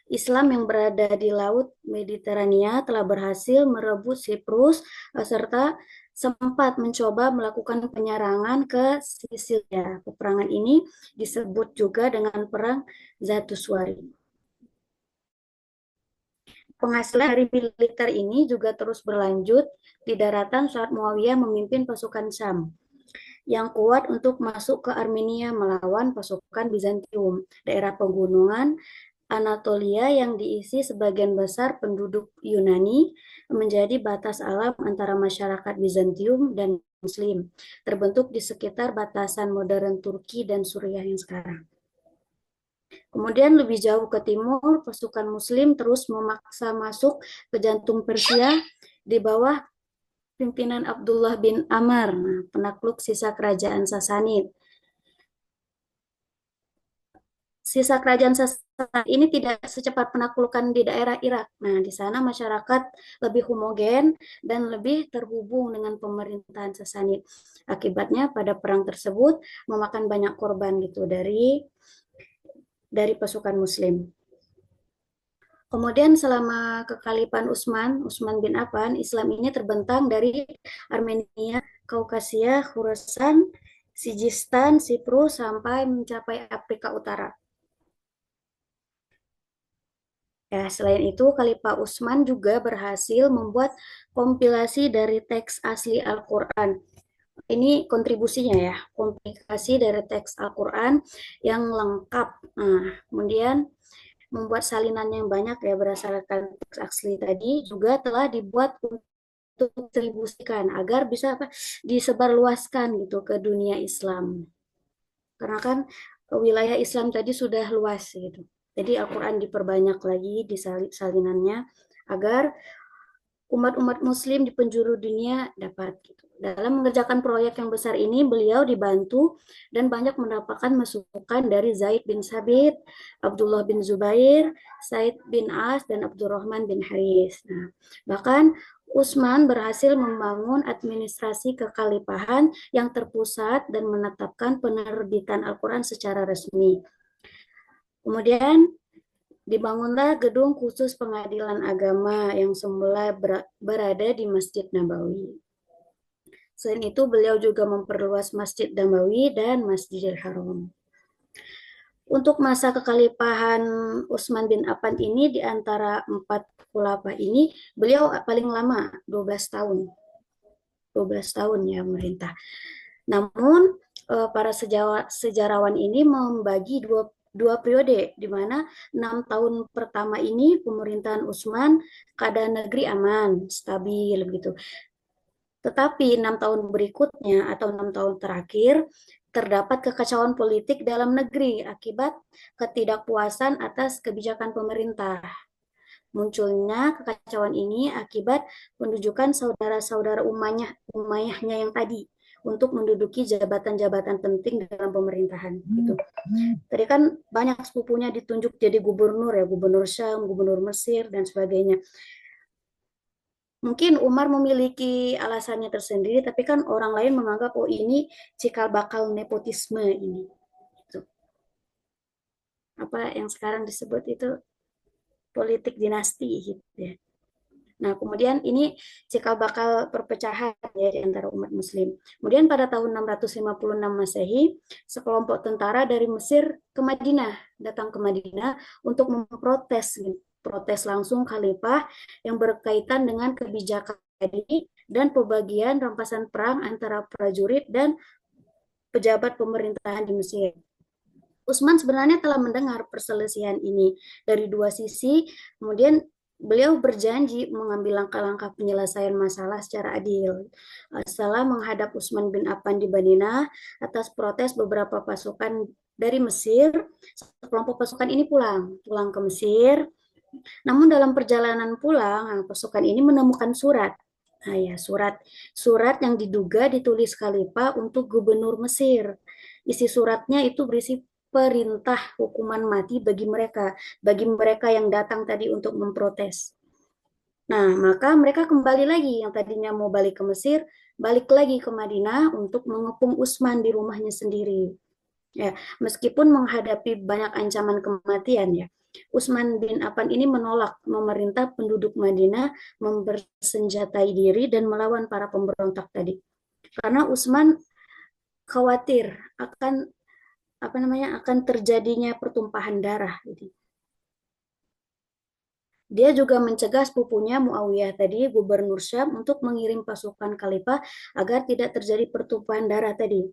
Islam yang berada di Laut Mediterania telah berhasil merebut Siprus serta sempat mencoba melakukan penyerangan ke Sisilia. Peperangan ini disebut juga dengan Perang Zatuswari. Penghasilan dari militer ini juga terus berlanjut di daratan saat Muawiyah memimpin pasukan Syam yang kuat untuk masuk ke Armenia melawan pasukan Bizantium, daerah pegunungan Anatolia yang diisi sebagian besar penduduk Yunani menjadi batas alam antara masyarakat Bizantium dan Muslim, terbentuk di sekitar batasan modern Turki dan Suriah yang sekarang. Kemudian lebih jauh ke timur, pasukan Muslim terus memaksa masuk ke jantung Persia di bawah pimpinan Abdullah bin Amr, penakluk sisa kerajaan Sasanid. Sisa kerajaan Sasanid ini tidak secepat penaklukan di daerah Irak. Nah, di sana masyarakat lebih homogen dan lebih terhubung dengan pemerintahan Sasanid. Akibatnya pada perang tersebut memakan banyak korban gitu dari pasukan Muslim. Kemudian selama kekhalifahan Utsman bin Affan, Islam ini terbentang dari Armenia, Kaukasia, Khurasan, Sijistan, Siprus sampai mencapai Afrika Utara. Ya, selain itu, Khalifah Utsman juga berhasil membuat kompilasi dari teks asli Al-Quran. Ini kontribusinya ya, kompilasi dari teks Al-Quran yang lengkap. Nah, kemudian membuat salinan yang banyak ya berdasarkan teks asli tadi juga telah dibuat untuk distribusikan agar bisa disebarluaskan gitu ke dunia Islam. Karena kan wilayah Islam tadi sudah luas gitu. Jadi Al-Quran diperbanyak lagi di salinannya agar umat-umat muslim di penjuru dunia dapat gitu. Dalam mengerjakan proyek yang besar ini, beliau dibantu dan banyak mendapatkan masukan dari Zaid bin Sabit, Abdullah bin Zubair, Said bin As, dan Abdurrahman bin Haris. Nah, bahkan Utsman berhasil membangun administrasi kekhalifahan yang terpusat dan menetapkan penerbitan Al-Quran secara resmi. Kemudian dibangunlah gedung khusus pengadilan agama yang semula berada di Masjid Nabawi. Selain itu, beliau juga memperluas Masjid Nabawi dan Masjidil Haram. Untuk masa kekhalifahan Utsman bin Affan ini di antara empat khulafa ini, beliau paling lama 12 tahun. 12 tahun ya memerintah. Namun para sejarawan ini membagi dua periode, di mana 6 tahun pertama ini pemerintahan Utsman keadaan negeri aman, stabil begitu. Tetapi 6 tahun berikutnya atau 6 tahun terakhir terdapat kekacauan politik dalam negeri akibat ketidakpuasan atas kebijakan pemerintah. Munculnya kekacauan ini akibat penunjukan saudara-saudara Umayyahnya yang tadi untuk menduduki jabatan-jabatan penting dalam pemerintahan. Gitu. Tadi kan banyak sepupunya ditunjuk jadi gubernur ya, gubernur Syam, gubernur Mesir dan sebagainya. Mungkin Umar memiliki alasannya tersendiri, tapi kan orang lain menganggap oh ini cikal bakal nepotisme ini. Gitu. Apa yang sekarang disebut itu politik dinasti gitu ya. Nah, kemudian ini cikal bakal perpecahan ya di antara umat muslim. Kemudian pada tahun 656 Masehi, sekelompok tentara dari Mesir ke Madinah, datang ke Madinah untuk memprotes protes langsung khalifah yang berkaitan dengan kebijakan ini dan pembagian rampasan perang antara prajurit dan pejabat pemerintahan di Mesir. Utsman sebenarnya telah mendengar perselisihan ini dari dua sisi, kemudian beliau berjanji mengambil langkah-langkah penyelesaian masalah secara adil. Setelah menghadap Utsman bin Affan di Madinah atas protes beberapa pasukan dari Mesir, kelompok pasukan ini pulang ke Mesir. Namun dalam perjalanan pulang, pasukan ini menemukan surat. Nah, ya, surat yang diduga ditulis khalifah untuk gubernur Mesir. Isi suratnya itu berisi perintah hukuman mati bagi mereka yang datang tadi untuk memprotes. Nah, maka mereka kembali lagi yang tadinya mau balik ke Mesir, balik lagi ke Madinah untuk mengepung Utsman di rumahnya sendiri. Ya, meskipun menghadapi banyak ancaman kematian ya, Utsman bin Affan ini menolak memerintah penduduk Madinah membersenjatai diri dan melawan para pemberontak tadi. Karena Utsman khawatir akan terjadinya pertumpahan darah gitu. Dia juga mencegah sepupunya Muawiyah tadi, gubernur Syam, untuk mengirim pasukan khalifah agar tidak terjadi pertumpahan darah tadi.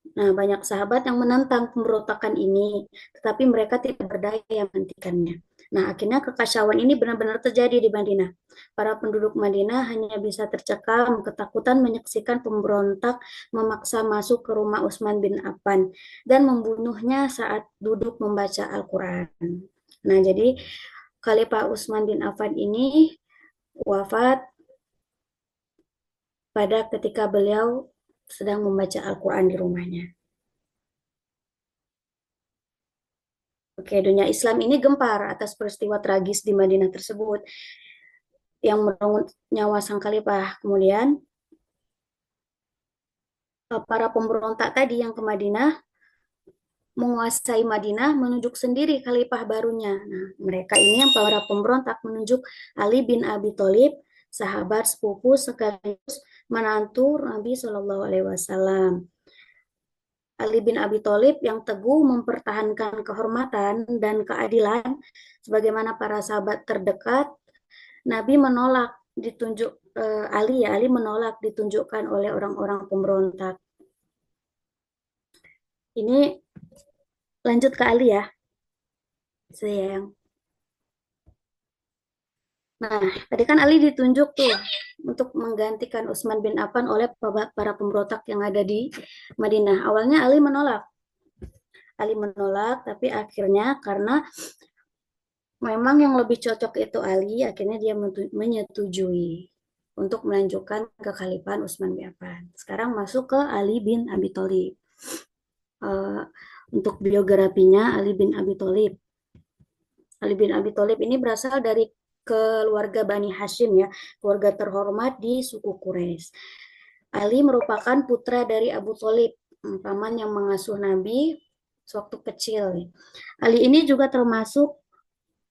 Nah, banyak sahabat yang menentang pemberontakan ini, tetapi mereka tidak berdaya menghentikannya. Nah, akhirnya kekacauan ini benar-benar terjadi di Madinah. Para penduduk Madinah hanya bisa tercekam, ketakutan menyaksikan pemberontak memaksa masuk ke rumah Utsman bin Affan dan membunuhnya saat duduk membaca Al-Quran. Nah, jadi Khalifah Utsman bin Affan ini wafat pada ketika beliau sedang membaca Al-Quran di rumahnya. Oke, dunia Islam ini gempar atas peristiwa tragis di Madinah tersebut yang merenggut nyawa sang khalifah. Kemudian para pemberontak tadi yang ke Madinah menguasai Madinah menunjuk sendiri khalifah barunya. Nah, mereka ini yang para pemberontak menunjuk Ali bin Abi Thalib, sahabat sepupu sekaligus menantu Nabi Shallallahu Alaihi Wasallam. Ali bin Abi Thalib yang teguh mempertahankan kehormatan dan keadilan sebagaimana para sahabat terdekat. Nabi menolak ditunjuk Ali menolak ditunjukkan oleh orang-orang pemberontak. Ini lanjut ke Ali ya, sayang. Nah, tadi kan Ali ditunjuk tuh untuk menggantikan Utsman bin Affan oleh para pemberontak yang ada di Madinah. Awalnya Ali menolak. Tapi akhirnya karena memang yang lebih cocok itu Ali, akhirnya dia menyetujui. untuk melanjutkan kekhalifahan Utsman bin Affan. Sekarang masuk ke Ali bin Abi Thalib. Uh, untuk biografinya Ali bin Abi Thalib. Ali bin Abi Thalib ini berasal dari keluarga Bani Hashim ya, keluarga terhormat di suku Quraisy. Ali merupakan putra dari Abu Thalib, paman yang mengasuh Nabi sewaktu kecil. Ali ini juga termasuk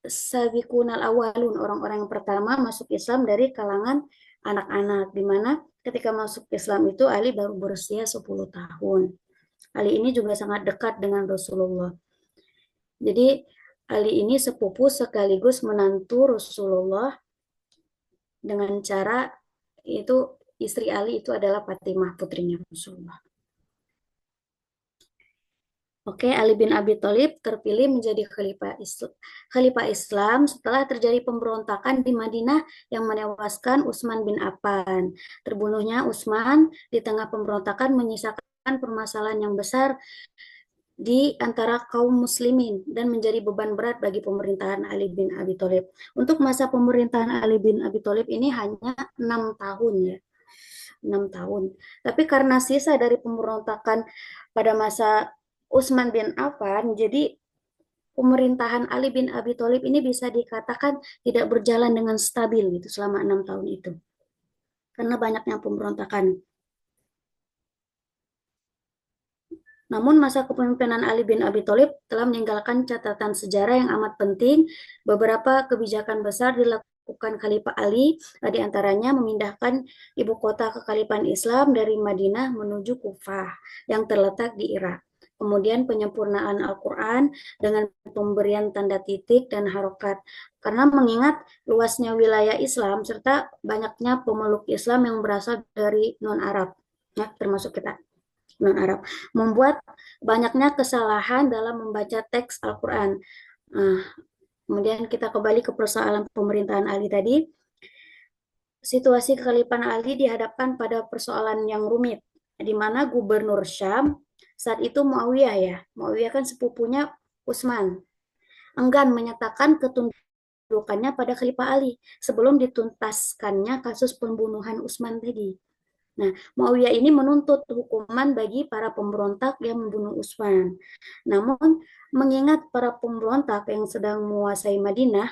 sabiqunal awalun, orang-orang yang pertama masuk Islam dari kalangan anak-anak, di mana ketika masuk Islam itu Ali baru berusia 10 tahun. Ali ini juga sangat dekat dengan Rasulullah. Jadi Ali ini sepupu sekaligus menantu Rasulullah dengan cara itu istri Ali itu adalah Fatimah putrinya Rasulullah. Oke, Ali bin Abi Thalib terpilih menjadi khalifah Islam setelah terjadi pemberontakan di Madinah yang menewaskan Utsman bin Affan. Terbunuhnya Utsman di tengah pemberontakan menyisakan permasalahan yang besar di antara kaum muslimin dan menjadi beban berat bagi pemerintahan Ali bin Abi Thalib. Untuk masa pemerintahan Ali bin Abi Thalib ini hanya 6 tahun ya. 6 tahun. Tapi karena sisa dari pemberontakan pada masa Utsman bin Affan, jadi pemerintahan Ali bin Abi Thalib ini bisa dikatakan tidak berjalan dengan stabil gitu selama 6 tahun itu. Karena banyaknya pemberontakan. Namun masa kepemimpinan Ali bin Abi Thalib telah meninggalkan catatan sejarah yang amat penting. Beberapa kebijakan besar dilakukan Khalifah Ali, di antaranya memindahkan ibu kota kekhalifahan Islam dari Madinah menuju Kufah yang terletak di Irak. Kemudian penyempurnaan Al-Quran dengan pemberian tanda titik dan harokat. Karena mengingat luasnya wilayah Islam serta banyaknya pemeluk Islam yang berasal dari non-Arab, ya, termasuk kita non-Arab, membuat banyaknya kesalahan dalam membaca teks Al-Quran. Kemudian kita kembali ke persoalan pemerintahan Ali tadi. Situasi kekhalifahan Ali dihadapkan pada persoalan yang rumit, di mana gubernur Syam saat itu Muawiyah ya, Muawiyah kan sepupunya Utsman, enggan menyatakan ketundukannya pada Khalifah Ali sebelum dituntaskannya kasus pembunuhan Utsman tadi. Nah, Muawiyah ini menuntut hukuman bagi para pemberontak yang membunuh Utsman. Namun, mengingat para pemberontak yang sedang menguasai Madinah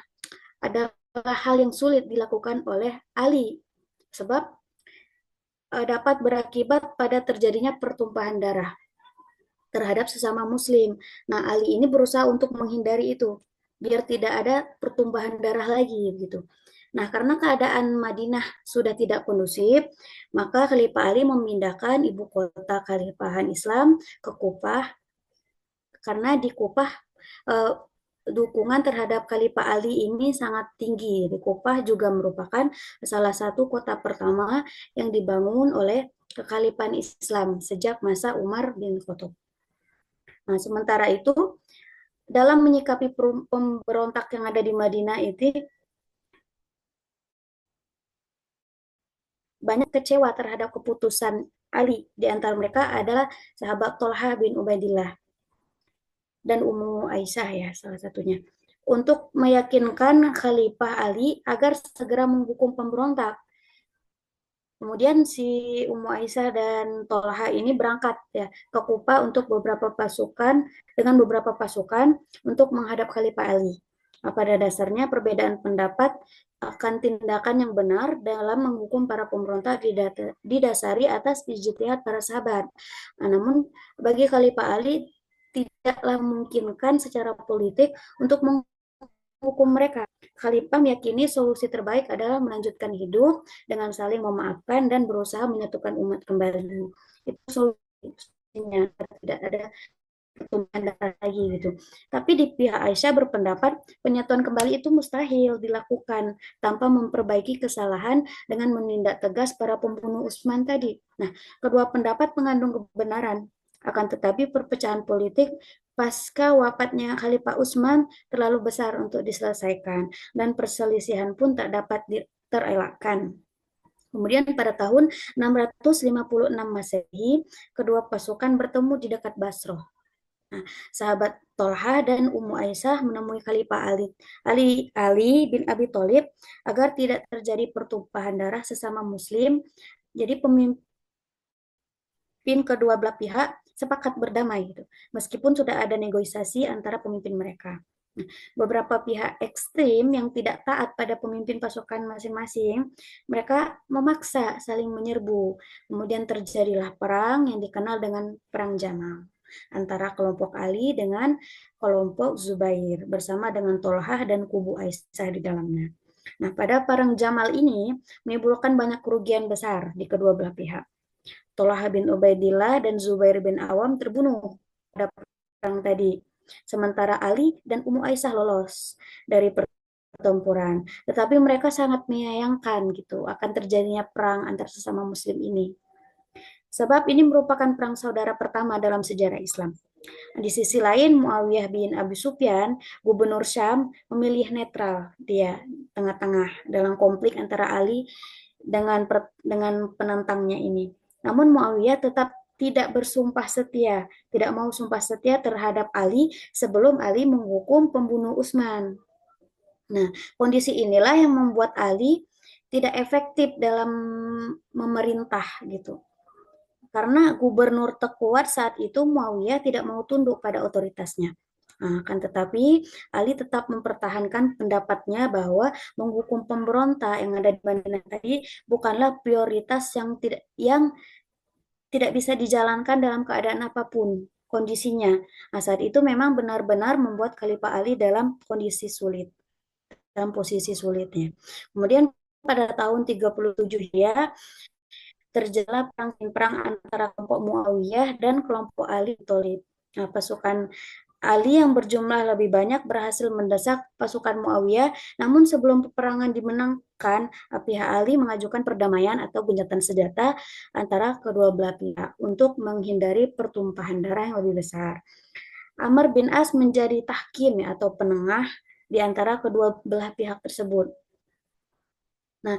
adalah hal yang sulit dilakukan oleh Ali, sebab dapat berakibat pada terjadinya pertumpahan darah terhadap sesama Muslim. Nah, Ali ini berusaha untuk menghindari itu, biar tidak ada pertumpahan darah lagi, gitu. Nah, karena keadaan Madinah sudah tidak kondusif, maka Khalifah Ali memindahkan ibu kota Khalifahan Islam ke Kufah, karena di Kufah eh, dukungan terhadap Khalifah Ali ini sangat tinggi. Di Kufah juga merupakan salah satu kota pertama yang dibangun oleh Kekhalifahan Islam sejak masa Umar bin Khattab. Nah, sementara itu, dalam menyikapi pemberontak yang ada di Madinah itu, banyak kecewa terhadap keputusan Ali. Di antara mereka adalah sahabat Tolha bin Ubaidillah dan Ummu Aisyah ya salah satunya. Untuk meyakinkan Khalifah Ali agar segera menghukum pemberontak. Kemudian si Ummu Aisyah dan Tolha ini berangkat ya ke Kufa untuk dengan beberapa pasukan untuk menghadap Khalifah Ali. Nah, pada dasarnya perbedaan pendapat akan tindakan yang benar dalam menghukum para pemberontak didasari atas ijtihad para sahabat. Nah, namun bagi Khalifah Ali tidaklah memungkinkan secara politik untuk menghukum mereka. Khalifah meyakini solusi terbaik adalah melanjutkan hidup dengan saling memaafkan dan berusaha menyatukan umat kembali. Itu solusinya, tidak ada pertumbuhan darah lagi gitu. Tapi di pihak Aisyah berpendapat penyatuan kembali itu mustahil dilakukan tanpa memperbaiki kesalahan dengan menindak tegas para pembunuh Utsman tadi. Nah, kedua pendapat mengandung kebenaran. Akan tetapi perpecahan politik pasca wafatnya Khalifah Utsman terlalu besar untuk diselesaikan dan perselisihan pun tak dapat terelakkan. Kemudian pada tahun 656 Masehi, kedua pasukan bertemu di dekat Basrah. Nah, sahabat Tolha dan Ummu Aisyah menemui Khalifah Ali bin Abi Thalib agar tidak terjadi pertumpahan darah sesama Muslim. Jadi pemimpin kedua belah pihak sepakat berdamai gitu, meskipun sudah ada negosiasi antara pemimpin mereka. Nah, beberapa pihak ekstrim yang tidak taat pada pemimpin pasukan masing-masing, mereka memaksa saling menyerbu. Kemudian terjadilah perang yang dikenal dengan Perang Jamal antara kelompok Ali dengan kelompok Zubair bersama dengan Tolhah dan kubu Aisyah di dalamnya. Nah, pada Perang Jamal ini menimbulkan banyak kerugian besar di kedua belah pihak. Tolha bin Ubaidillah dan Zubair bin Awam terbunuh pada perang tadi. Sementara Ali dan Ummu Aisyah lolos dari pertempuran. Tetapi mereka sangat menyayangkan gitu akan terjadinya perang antar sesama muslim ini. Sebab ini merupakan perang saudara pertama dalam sejarah Islam. Di sisi lain, Muawiyah bin Abi Sufyan, gubernur Syam, memilih netral. Dia tengah-tengah dalam konflik antara Ali dengan penentangnya ini. Namun Muawiyah tetap tidak bersumpah setia, tidak mau sumpah setia terhadap Ali sebelum Ali menghukum pembunuh Utsman. Nah, kondisi inilah yang membuat Ali tidak efektif dalam memerintah gitu. Karena gubernur terkuat saat itu Muawiyah tidak mau tunduk pada otoritasnya. Nah, akan tetapi Ali tetap mempertahankan pendapatnya bahwa menghukum pemberontak yang ada di Madinah tadi bukanlah prioritas yang tidak bisa dijalankan dalam keadaan apapun kondisinya. Nah, saat itu memang benar-benar membuat Khalifah Ali dalam kondisi sulit, dalam posisi sulitnya. Kemudian pada tahun 37 ya terjadilah perang antara kelompok Muawiyah dan kelompok Ali bin Thalib. Nah, pasukan Ali yang berjumlah lebih banyak berhasil mendesak pasukan Muawiyah, namun sebelum peperangan dimenangkan, pihak Ali mengajukan perdamaian atau gencatan senjata antara kedua belah pihak untuk menghindari pertumpahan darah yang lebih besar. Amr bin As menjadi tahkim ya, atau penengah di antara kedua belah pihak tersebut. Nah,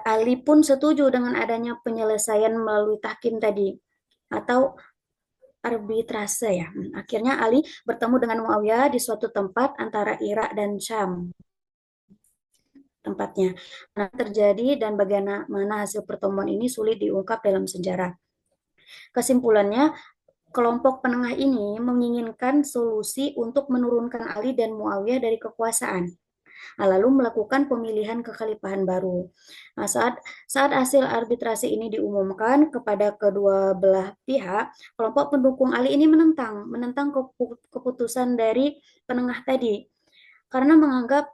Ali pun setuju dengan adanya penyelesaian melalui tahkim tadi atau arbitrase ya. Akhirnya Ali bertemu dengan Muawiyah di suatu tempat antara Irak dan Syam tempatnya. Nah, terjadi dan bagaimana hasil pertemuan ini sulit diungkap dalam sejarah. Kesimpulannya, kelompok penengah ini menginginkan solusi untuk menurunkan Ali dan Muawiyah dari kekuasaan. Nah, lalu melakukan pemilihan kekhalifahan baru. Nah, saat hasil arbitrasi ini diumumkan kepada kedua belah pihak, kelompok pendukung Ali ini menentang keputusan dari penengah tadi karena menganggap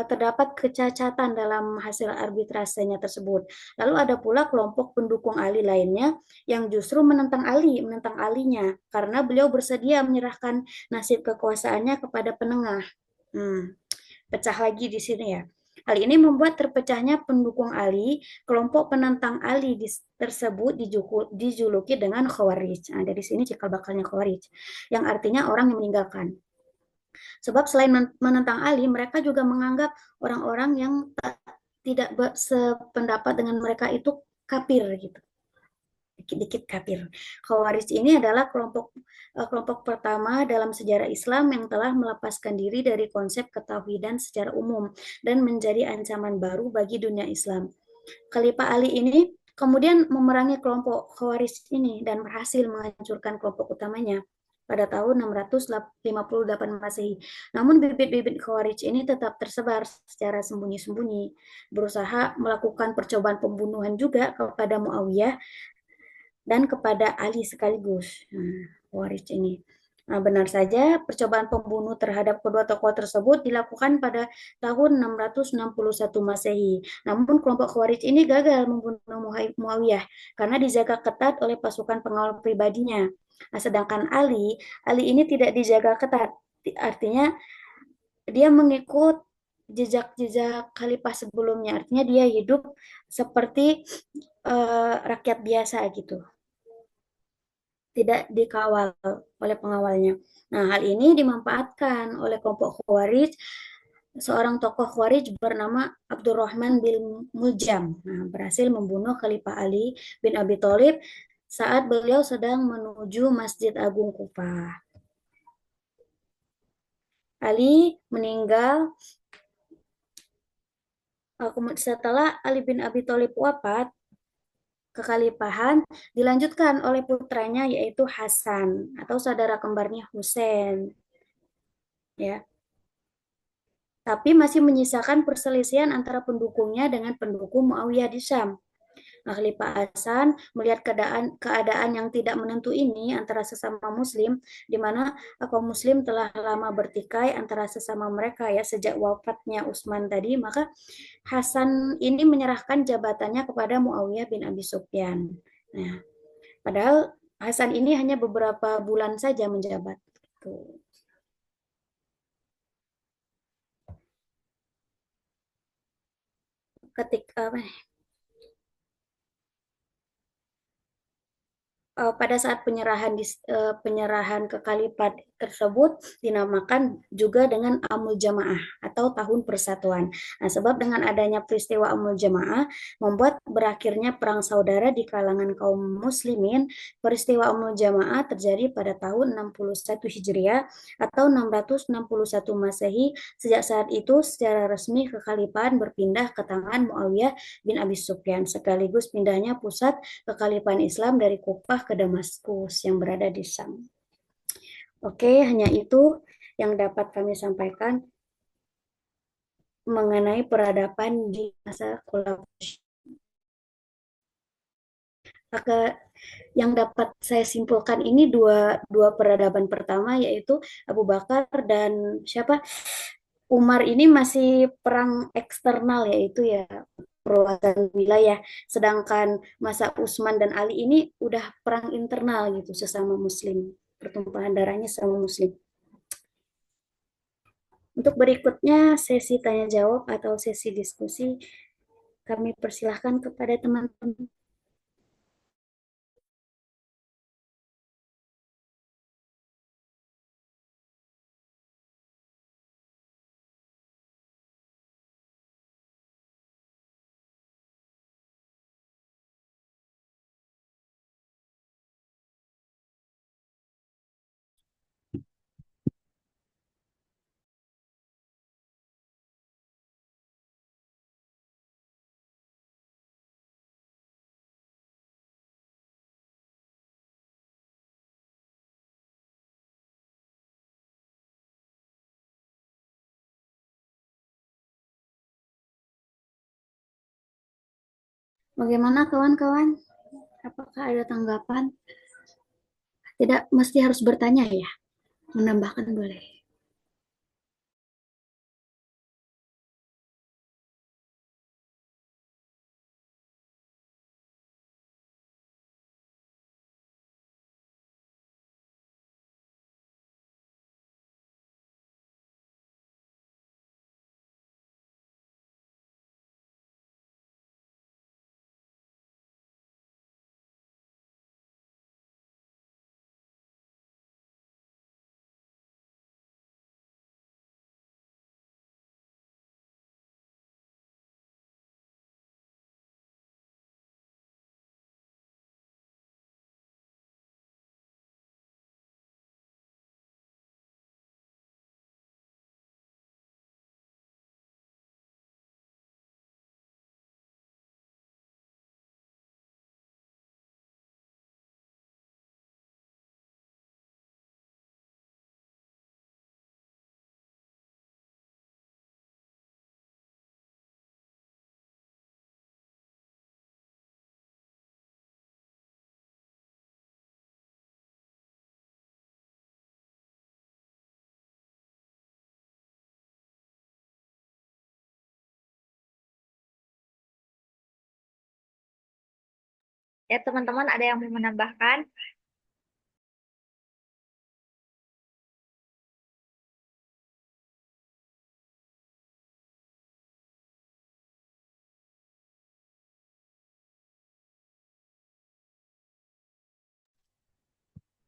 terdapat kecacatan dalam hasil arbitrasenya tersebut. Lalu ada pula kelompok pendukung Ali lainnya yang justru menentang Alinya karena beliau bersedia menyerahkan nasib kekuasaannya kepada penengah. Hmm pecah lagi di sini ya. Hal ini membuat terpecahnya pendukung Ali, kelompok penentang Ali tersebut dijuluki dengan Khawarij. Nah, dari sini cikal bakalnya Khawarij, yang artinya orang yang meninggalkan. Sebab selain menentang Ali, mereka juga menganggap orang-orang yang tidak sependapat dengan mereka itu kafir gitu, dikit-dikit kafir. Khawarij ini adalah kelompok pertama dalam sejarah Islam yang telah melepaskan diri dari konsep ketauhidan secara umum dan menjadi ancaman baru bagi dunia Islam. Khalifah Ali ini kemudian memerangi kelompok Khawarij ini dan berhasil menghancurkan kelompok utamanya pada tahun 658 Masehi. Namun bibit-bibit Khawarij ini tetap tersebar secara sembunyi-sembunyi, berusaha melakukan percobaan pembunuhan juga kepada Muawiyah dan kepada Ali sekaligus. Khawarij ini. Nah, benar saja percobaan pembunuh terhadap kedua tokoh tersebut dilakukan pada tahun 661 Masehi. Namun kelompok Khawarij ini gagal membunuh Muawiyah karena dijaga ketat oleh pasukan pengawal pribadinya. Nah, sedangkan Ali ini tidak dijaga ketat. Artinya dia mengikut jejak-jejak khalifah sebelumnya. Artinya dia hidup seperti rakyat biasa gitu, tidak dikawal oleh pengawalnya. Nah, hal ini dimanfaatkan oleh kelompok Khawarij. Seorang tokoh Khawarij bernama Abdurrahman bin Muljam berhasil membunuh Khalifah Ali bin Abi Thalib saat beliau sedang menuju Masjid Agung Kufah. Ali meninggal setelah Ali bin Abi Thalib wafat, kekhalifahan dilanjutkan oleh putranya yaitu Hasan atau saudara kembarnya Husain, ya. Tapi masih menyisakan perselisihan antara pendukungnya dengan pendukung Muawiyah di Syam. Khalifah Hasan melihat keadaan yang tidak menentu ini antara sesama muslim, di mana kaum muslim telah lama bertikai antara sesama mereka ya sejak wafatnya Utsman tadi, maka Hasan ini menyerahkan jabatannya kepada Muawiyah bin Abi Sufyan. Nah, padahal Hasan ini hanya beberapa bulan saja menjabat. Tuh. Ketika pada saat penyerahan kekhalifat tersebut dinamakan juga dengan Amul Jamaah atau Tahun Persatuan. Nah, sebab dengan adanya peristiwa Amul Jamaah membuat berakhirnya perang saudara di kalangan kaum muslimin. Peristiwa Amul Jamaah terjadi pada tahun 61 Hijriah atau 661 Masehi. Sejak saat itu secara resmi kekhalifahan berpindah ke tangan Muawiyah bin Abi Sufyan, sekaligus pindahnya pusat kekhalifahan Islam dari Kufah ke Damaskus yang berada di Syam. Oke, hanya itu yang dapat kami sampaikan mengenai peradaban di masa Khulafatul. Maka yang dapat saya simpulkan ini dua peradaban pertama yaitu Abu Bakar dan siapa Umar ini masih perang eksternal yaitu ya perluasan wilayah. Sedangkan masa Utsman dan Ali ini udah perang internal gitu sesama Muslim, pertumpahan darahnya sama Muslim. Untuk berikutnya sesi tanya jawab atau sesi diskusi kami persilahkan kepada teman-teman. Bagaimana kawan-kawan? Apakah ada tanggapan? Tidak mesti harus bertanya ya, menambahkan boleh.
Ya, teman-teman ada yang mau menambahkan?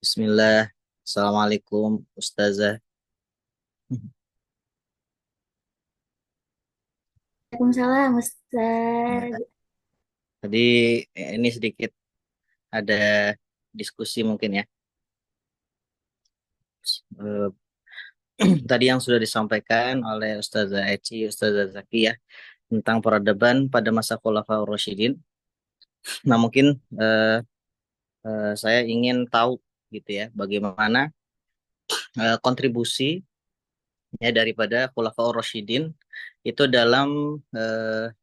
Bismillah. Assalamualaikum, Ustazah.
Waalaikumsalam
Ya,
Ustaz.
tadi ini sedikit ada diskusi mungkin ya. Eh, Tadi yang sudah disampaikan oleh Ustazah Eci, Ustazah Zaki ya, tentang peradaban pada masa Khulafaur Rasyidin. Nah, mungkin eh, saya ingin tahu gitu ya, bagaimana kontribusi ya daripada Khulafaur Rasyidin itu dalam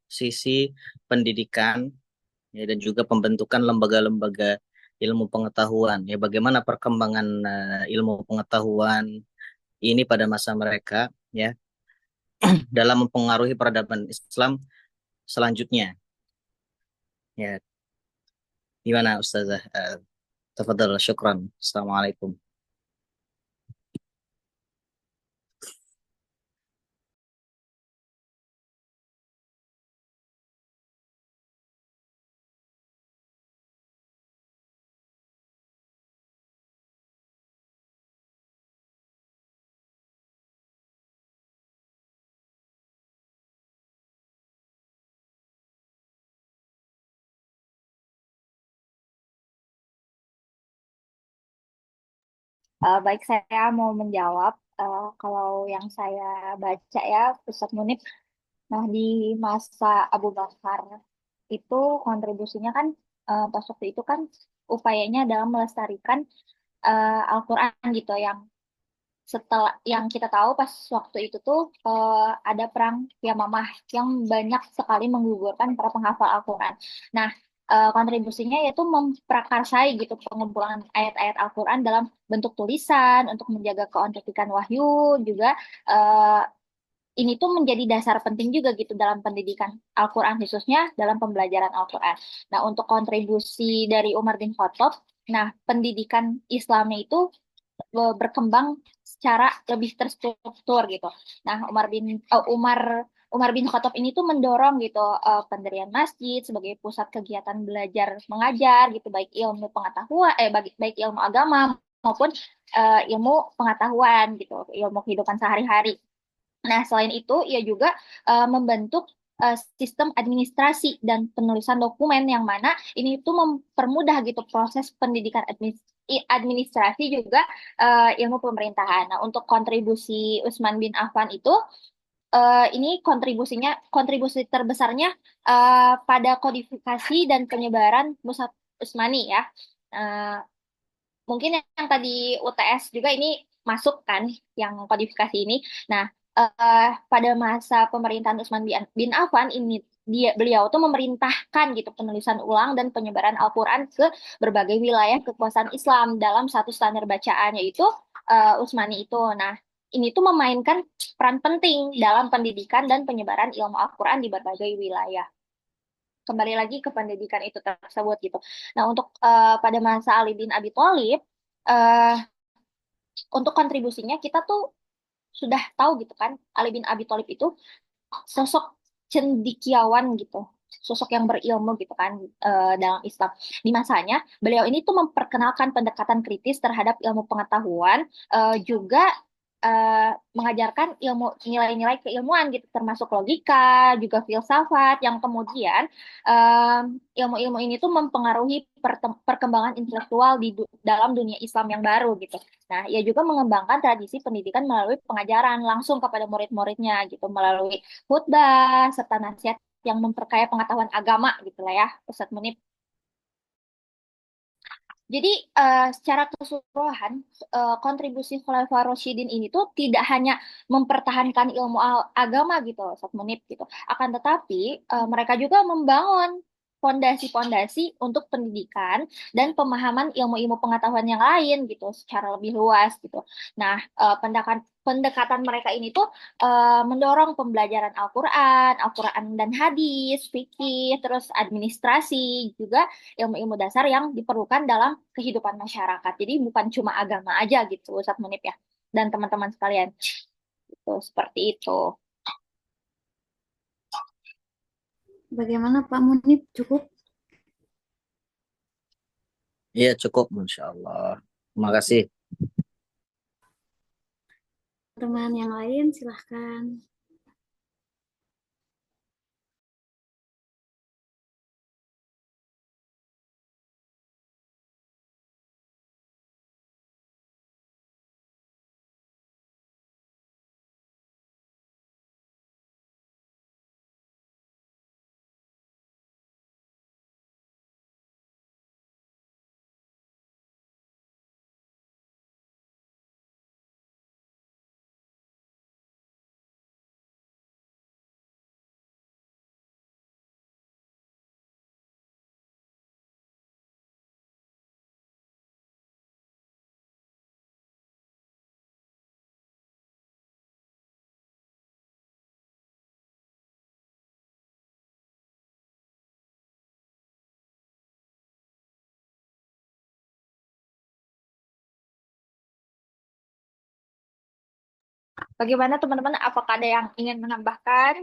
sisi pendidikan ya, dan juga pembentukan lembaga-lembaga ilmu pengetahuan ya, bagaimana perkembangan ilmu pengetahuan ini pada masa mereka ya dalam mempengaruhi peradaban Islam selanjutnya ya. Gimana Ustazah? Tafadhal, syukran. Assalamualaikum.
Baik, saya mau menjawab. Kalau yang saya baca ya, Ustadz Munib, nah di masa Abu Bakar itu kontribusinya kan pas waktu itu kan upayanya dalam melestarikan Al-Quran gitu, yang setelah yang kita tahu pas waktu itu tuh ada perang Yamamah yang banyak sekali menggugurkan para penghafal Al-Quran. Nah, kontribusinya yaitu memprakarsai gitu pengumpulan ayat-ayat Al-Quran dalam bentuk tulisan untuk menjaga keautentikan wahyu juga. eh, ini tuh menjadi dasar penting juga gitu dalam pendidikan Al-Quran, khususnya dalam pembelajaran Al-Quran. Nah, untuk kontribusi dari Umar bin Khattab, nah pendidikan Islamnya itu berkembang secara lebih terstruktur gitu. Nah, Umar bin Khattab ini tuh mendorong gitu pendirian masjid sebagai pusat kegiatan belajar mengajar gitu, baik ilmu pengetahuan baik ilmu agama maupun ilmu pengetahuan gitu, ilmu kehidupan sehari-hari. Nah, selain itu, ia juga membentuk sistem administrasi dan penulisan dokumen yang mana ini tuh mempermudah gitu proses pendidikan administrasi juga ilmu pemerintahan. Nah, untuk kontribusi Utsman bin Affan itu ini kontribusi terbesarnya pada kodifikasi dan penyebaran Mushaf Utsmani ya. Eh, Mungkin yang tadi UTS juga ini masuk kan, yang kodifikasi ini. Nah, pada masa pemerintahan Utsman bin Affan ini beliau tuh memerintahkan gitu penulisan ulang dan penyebaran Al-Quran ke berbagai wilayah kekuasaan Islam dalam satu standar bacaan, yaitu Utsmani itu. Nah, ini tuh memainkan peran penting dalam pendidikan dan penyebaran ilmu Al-Quran di berbagai wilayah. Kembali lagi ke pendidikan itu tersebut gitu. Nah, untuk pada masa Ali bin Abi Thalib, eh, untuk kontribusinya kita tuh sudah tahu gitu kan, Ali bin Abi Thalib itu sosok cendikiawan gitu, sosok yang berilmu gitu kan dalam Islam. Di masanya, beliau ini tuh memperkenalkan pendekatan kritis terhadap ilmu pengetahuan, juga mengajarkan ilmu nilai-nilai keilmuan gitu, termasuk logika, juga filsafat, yang kemudian ilmu-ilmu ini tuh mempengaruhi perkembangan intelektual dalam dunia Islam yang baru gitu. Nah, ia juga mengembangkan tradisi pendidikan melalui pengajaran langsung kepada murid-muridnya gitu, melalui khutbah serta nasihat yang memperkaya pengetahuan agama gitu lah ya, Ustadz Munib. Jadi secara keseluruhan kontribusi Khalifah Rasyidin ini tuh tidak hanya mempertahankan ilmu agama gitu, Ustadz Munib gitu. Akan tetapi mereka juga membangun fondasi-fondasi untuk pendidikan dan pemahaman ilmu-ilmu pengetahuan yang lain gitu secara lebih luas gitu. Nah, pendekatan mereka ini tuh mendorong pembelajaran Al-Quran dan hadis, fikih, terus administrasi, juga ilmu-ilmu dasar yang diperlukan dalam kehidupan masyarakat. Jadi bukan cuma agama aja gitu, Ustadz Munib ya. Dan teman-teman sekalian. Itu seperti itu.
Bagaimana Pak Munib? Cukup?
Iya, cukup, Masya Allah. Terima kasih.
Teman yang lain silahkan.
Bagaimana teman-teman? Apakah ada yang ingin menambahkan?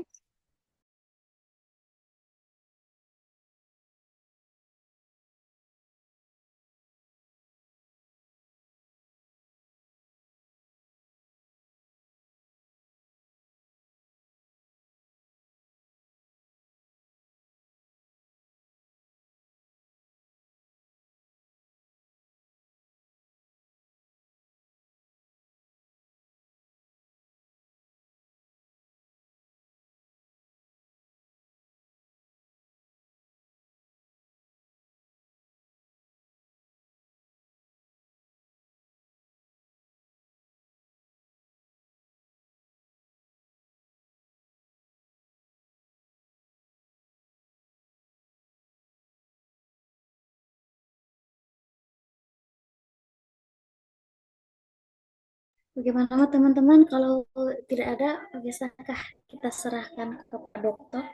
Bagaimana teman-teman kalau tidak ada, bisakah kita serahkan ke Pak Dokter?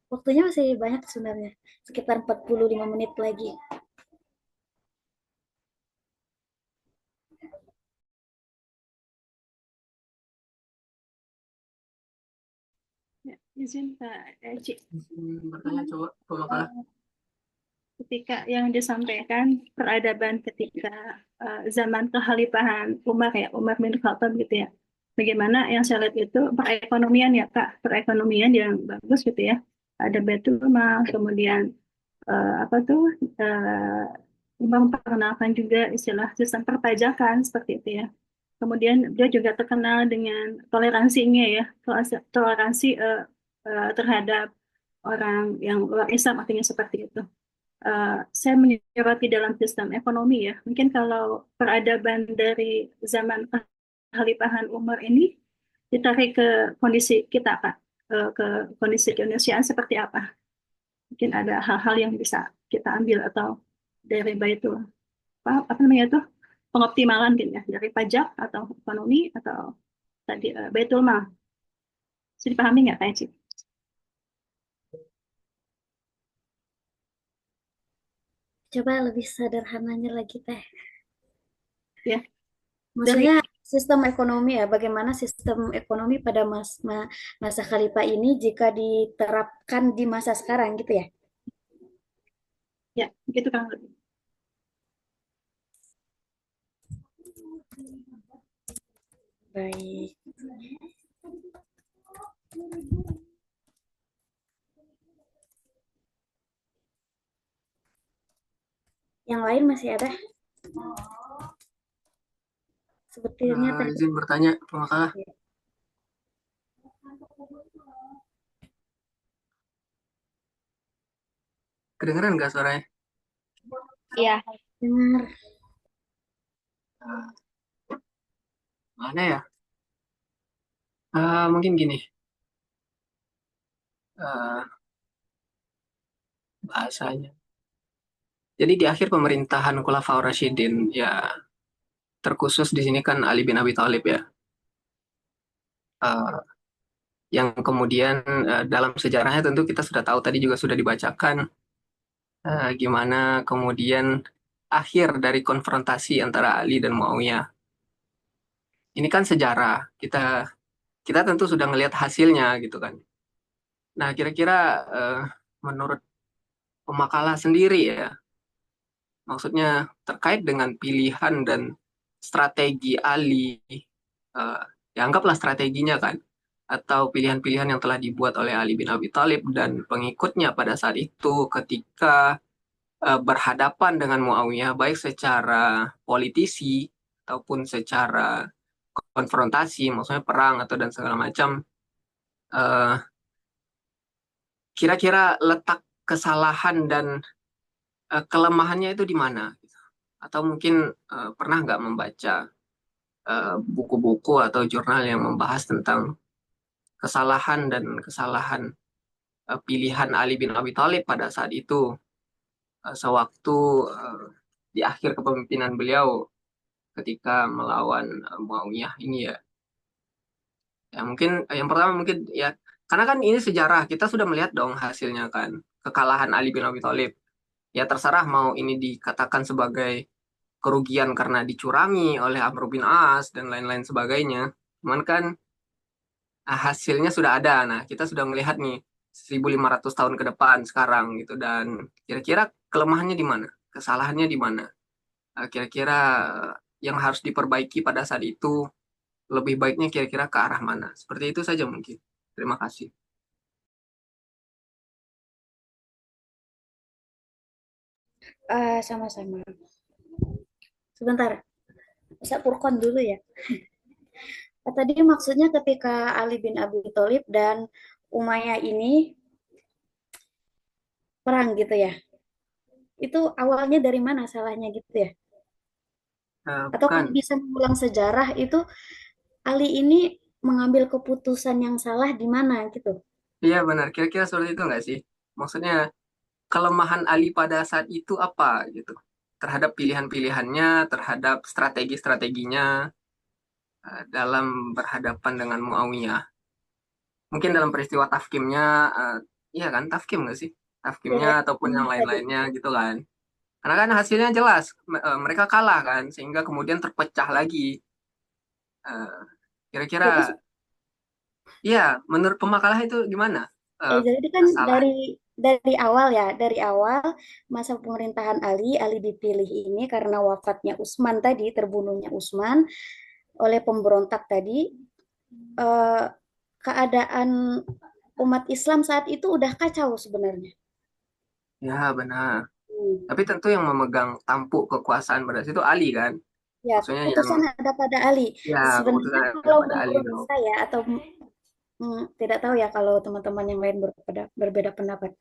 Waktunya masih banyak sebenarnya, sekitar 45 menit lagi.
Ya, izin Pak Eci.
Bertanya coba pemakalah.
Ketika yang disampaikan peradaban ketika zaman kekhalifahan Umar ya, Umar bin Khattab gitu ya. Bagaimana yang saya lihat itu perekonomian ya Kak, perekonomian yang bagus gitu ya. Ada Baitul Mal, kemudian apa tuh memperkenalkan juga istilah sistem perpajakan seperti itu ya. Kemudian dia juga terkenal dengan toleransinya ya, toleransi terhadap orang yang luar Islam artinya seperti itu. Saya menyoroti dalam sistem ekonomi ya. Mungkin kalau peradaban dari zaman kekhalifahan Umar ini ditarik ke kondisi kita Pak, ke kondisi keindonesiaan seperti apa? Mungkin ada hal-hal yang bisa kita ambil atau dari Baitul apa namanya itu pengoptimalan gitu ya dari pajak atau ekonomi atau tadi Baitul Mal. Bisa dipahami nggak Kak Eci?
Coba lebih sederhananya lagi Teh.
Ya, dari
Maksudnya sistem ekonomi ya, bagaimana sistem ekonomi pada masa Khalifah ini jika diterapkan di masa sekarang gitu ya?
ya gitu kan.
Baik. Yang lain masih ada? Sepertinya tadi.
Izin bertanya pemakalah. Kedengeran nggak suaranya?
Iya.
Dengar.
Mana ya? Mungkin gini. Bahasanya. Jadi di akhir pemerintahan Khulafaur Rasyidin ya terkhusus di sini kan Ali bin Abi Thalib ya. Eh, yang kemudian dalam sejarahnya tentu kita sudah tahu tadi juga sudah dibacakan gimana kemudian akhir dari konfrontasi antara Ali dan Muawiyah. Ini kan sejarah. Kita tentu sudah ngelihat hasilnya gitu kan. Nah, kira-kira menurut pemakalah sendiri ya, maksudnya terkait dengan pilihan dan strategi Ali, ya anggaplah strateginya kan, atau pilihan-pilihan yang telah dibuat oleh Ali bin Abi Thalib dan pengikutnya pada saat itu ketika berhadapan dengan Muawiyah, baik secara politisi ataupun secara konfrontasi, maksudnya perang atau dan segala macam. eh, Kira-kira letak kesalahan dan kelemahannya itu di mana? Atau mungkin pernah nggak membaca buku-buku atau jurnal yang membahas tentang kesalahan dan kesalahan pilihan Ali bin Abi Thalib pada saat itu sewaktu eh, di akhir kepemimpinan beliau ketika melawan Muawiyah ini ya. Ya mungkin yang pertama mungkin ya karena kan ini sejarah kita sudah melihat dong hasilnya kan kekalahan Ali bin Abi Thalib. Ya terserah mau ini dikatakan sebagai kerugian karena dicurangi oleh Amr bin As dan lain-lain sebagainya. Cuman kan hasilnya sudah ada. Nah, kita sudah melihat nih 1.500 tahun ke depan sekarang gitu, dan kira-kira kelemahannya di mana? Kesalahannya di mana? Kira-kira yang harus diperbaiki pada saat itu lebih baiknya kira-kira ke arah mana? Seperti itu saja mungkin. Terima kasih.
Sama-sama. Sebentar, bisa Furqan dulu ya. Tadi maksudnya ketika Ali bin Abi Thalib dan Umayyah ini perang gitu ya. Itu awalnya dari mana salahnya gitu ya? Atau
Bukan.
kalau bisa mengulang sejarah itu Ali ini mengambil keputusan yang salah di mana gitu.
Iya benar. Kira-kira seperti itu nggak sih? Maksudnya kelemahan Ali pada saat itu apa gitu? Terhadap pilihan-pilihannya, terhadap strategi-strateginya dalam berhadapan dengan Muawiyah. Mungkin dalam peristiwa tafkimnya, iya kan, tafkim nggak sih? Tafkimnya
Ya,
ataupun
ini
yang
tadi.
lain-lainnya gitu kan. Karena kan hasilnya jelas, mereka kalah kan, sehingga kemudian terpecah lagi. Eh, Kira-kira,
Jadi
iya, menurut pemakalah itu gimana?
jadi kan
Kesalahan.
dari awal masa pemerintahan Ali dipilih ini karena wafatnya Utsman tadi, terbunuhnya Utsman oleh pemberontak tadi, eh, keadaan umat Islam saat itu udah kacau sebenarnya.
Ya benar.
Hmm.
Tapi tentu yang memegang tampuk kekuasaan pada saat itu Ali kan.
Ya,
Maksudnya yang,
keputusan ada pada Ali.
ya keputusan
Sebenarnya
ada
kalau
pada Ali
menurut
dong.
saya atau tidak tahu ya kalau teman-teman yang lain berbeda pendapat.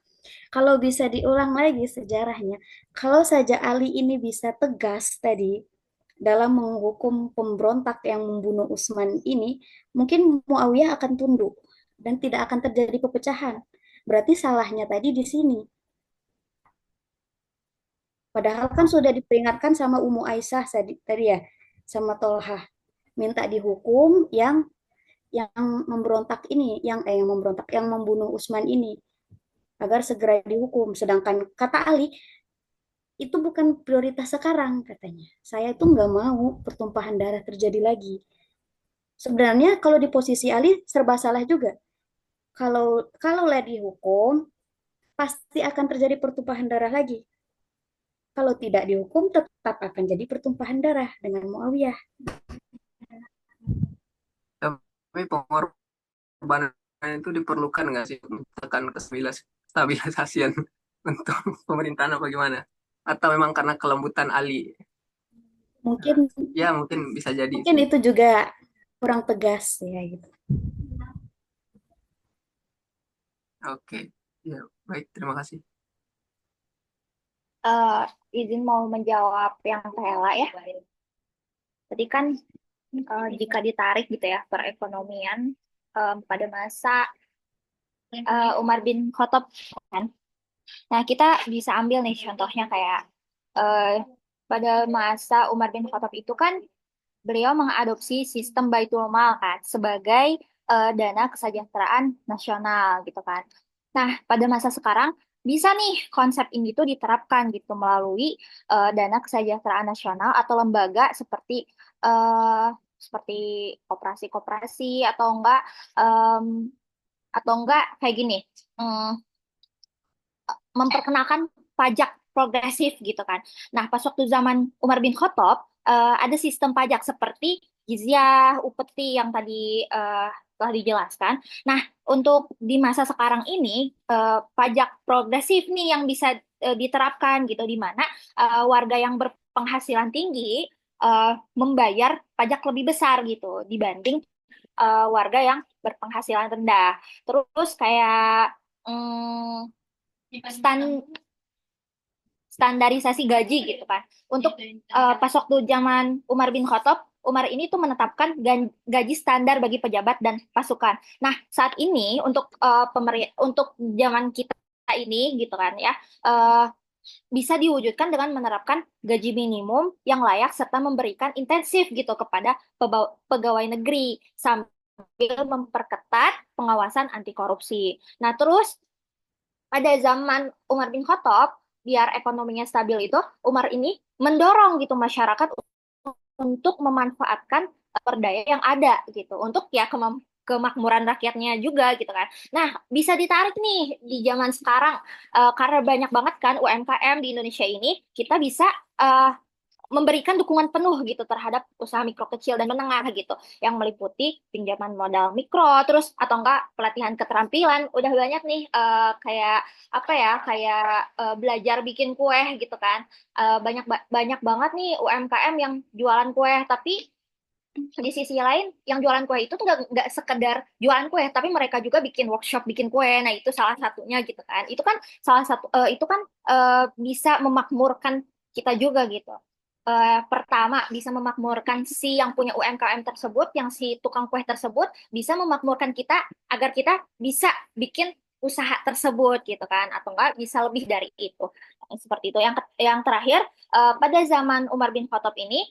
Kalau bisa diulang lagi sejarahnya, kalau saja Ali ini bisa tegas tadi dalam menghukum pemberontak yang membunuh Utsman ini, mungkin Muawiyah akan tunduk dan tidak akan terjadi pepecahan. Berarti salahnya tadi di sini. Padahal kan sudah diperingatkan sama Ummu Aisyah tadi ya, sama Tolhah, minta dihukum yang memberontak ini, yang memberontak, yang membunuh Utsman ini agar segera dihukum. Sedangkan kata Ali, itu bukan prioritas sekarang katanya. Saya tuh nggak mau pertumpahan darah terjadi lagi. Sebenarnya kalau di posisi Ali serba salah juga. Kalau lah dihukum, pasti akan terjadi pertumpahan darah lagi. Kalau tidak dihukum, tetap akan jadi pertumpahan darah dengan Muawiyah.
Tapi pengorbanan itu diperlukan nggak sih untuk tekan stabilisasian untuk pemerintahan apa gimana? Atau memang karena kelembutan Ali?
Mungkin
Ya mungkin bisa jadi
mungkin
sih.
itu juga kurang tegas ya gitu.
Oke, ya baik, terima kasih.
Eh, izin mau menjawab yang Tela ya. Tadi kan jika ditarik gitu ya perekonomian pada masa Umar bin Khattab kan. Nah, kita bisa ambil nih contohnya kayak eh, pada masa Umar bin Khattab itu kan beliau mengadopsi sistem Baitul Mal kan sebagai dana kesejahteraan nasional gitu kan. Nah, pada masa sekarang bisa nih konsep ini tuh diterapkan gitu melalui dana kesejahteraan nasional atau lembaga eh, seperti koperasi-koperasi em, atau enggak kayak gini. hmm, Memperkenalkan pajak progresif gitu kan. Nah, pas waktu zaman Umar bin Khattab ada sistem pajak seperti jizyah, upeti yang tadi telah dijelaskan. Nah, untuk di masa sekarang ini pajak progresif nih yang bisa diterapkan gitu di mana warga yang berpenghasilan tinggi membayar pajak lebih besar gitu dibanding warga yang berpenghasilan rendah. Terus kayak mm, stan standarisasi gaji gitu kan. Untuk pas waktu zaman Umar bin Khattab, Umar ini tuh menetapkan gaji standar bagi pejabat dan pasukan. Nah, saat ini untuk zaman kita ini gitu kan ya, uh, bisa diwujudkan dengan menerapkan gaji minimum yang layak serta memberikan intensif gitu kepada pegawai negeri sambil memperketat pengawasan anti korupsi. Nah, terus pada zaman Umar bin Khattab biar ekonominya stabil itu Umar ini mendorong gitu masyarakat untuk memanfaatkan sumber daya yang ada gitu untuk ya kemakmuran rakyatnya juga gitu kan. Nah, bisa ditarik nih di zaman sekarang karena banyak banget kan UMKM di Indonesia ini, kita bisa eh, memberikan dukungan penuh gitu terhadap usaha mikro kecil dan menengah gitu yang meliputi pinjaman modal mikro terus atau enggak pelatihan keterampilan udah banyak nih kayak apa ya kayak belajar bikin kue gitu kan. Banyak banget nih UMKM yang jualan kue tapi di sisi lain yang jualan kue itu tuh nggak sekedar jualan kue tapi mereka juga bikin workshop bikin kue. Nah itu salah satunya gitu kan, itu kan salah satu itu kan bisa memakmurkan kita juga gitu. Pertama bisa memakmurkan si yang punya UMKM tersebut, yang si tukang kue tersebut bisa memakmurkan kita agar kita bisa bikin usaha tersebut gitu kan, atau enggak bisa lebih dari itu. Seperti itu. Yang terakhir pada zaman Umar bin Khattab ini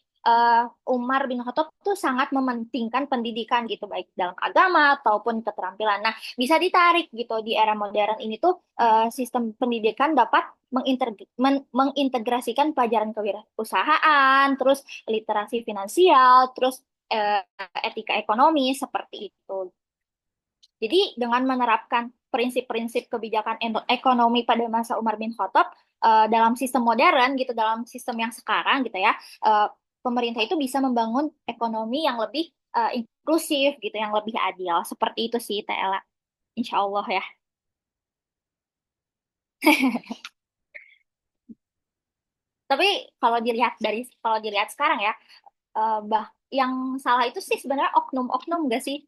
Umar bin Khattab tuh sangat mementingkan pendidikan gitu baik dalam agama ataupun keterampilan. Nah, bisa ditarik gitu di era modern ini tuh sistem pendidikan dapat mengintegrasikan pelajaran kewirausahaan, terus literasi finansial, terus eh, etika ekonomi seperti itu. Jadi dengan menerapkan prinsip-prinsip kebijakan ekonomi pada masa Umar bin Khattab dalam sistem modern gitu, dalam sistem yang sekarang gitu ya, eh, pemerintah itu bisa membangun ekonomi yang lebih inklusif gitu, yang lebih adil. Seperti itu sih, Tela. Insya Allah ya. Tapi kalau dilihat sekarang ya, bah yang salah itu sih sebenarnya oknum-oknum gak sih?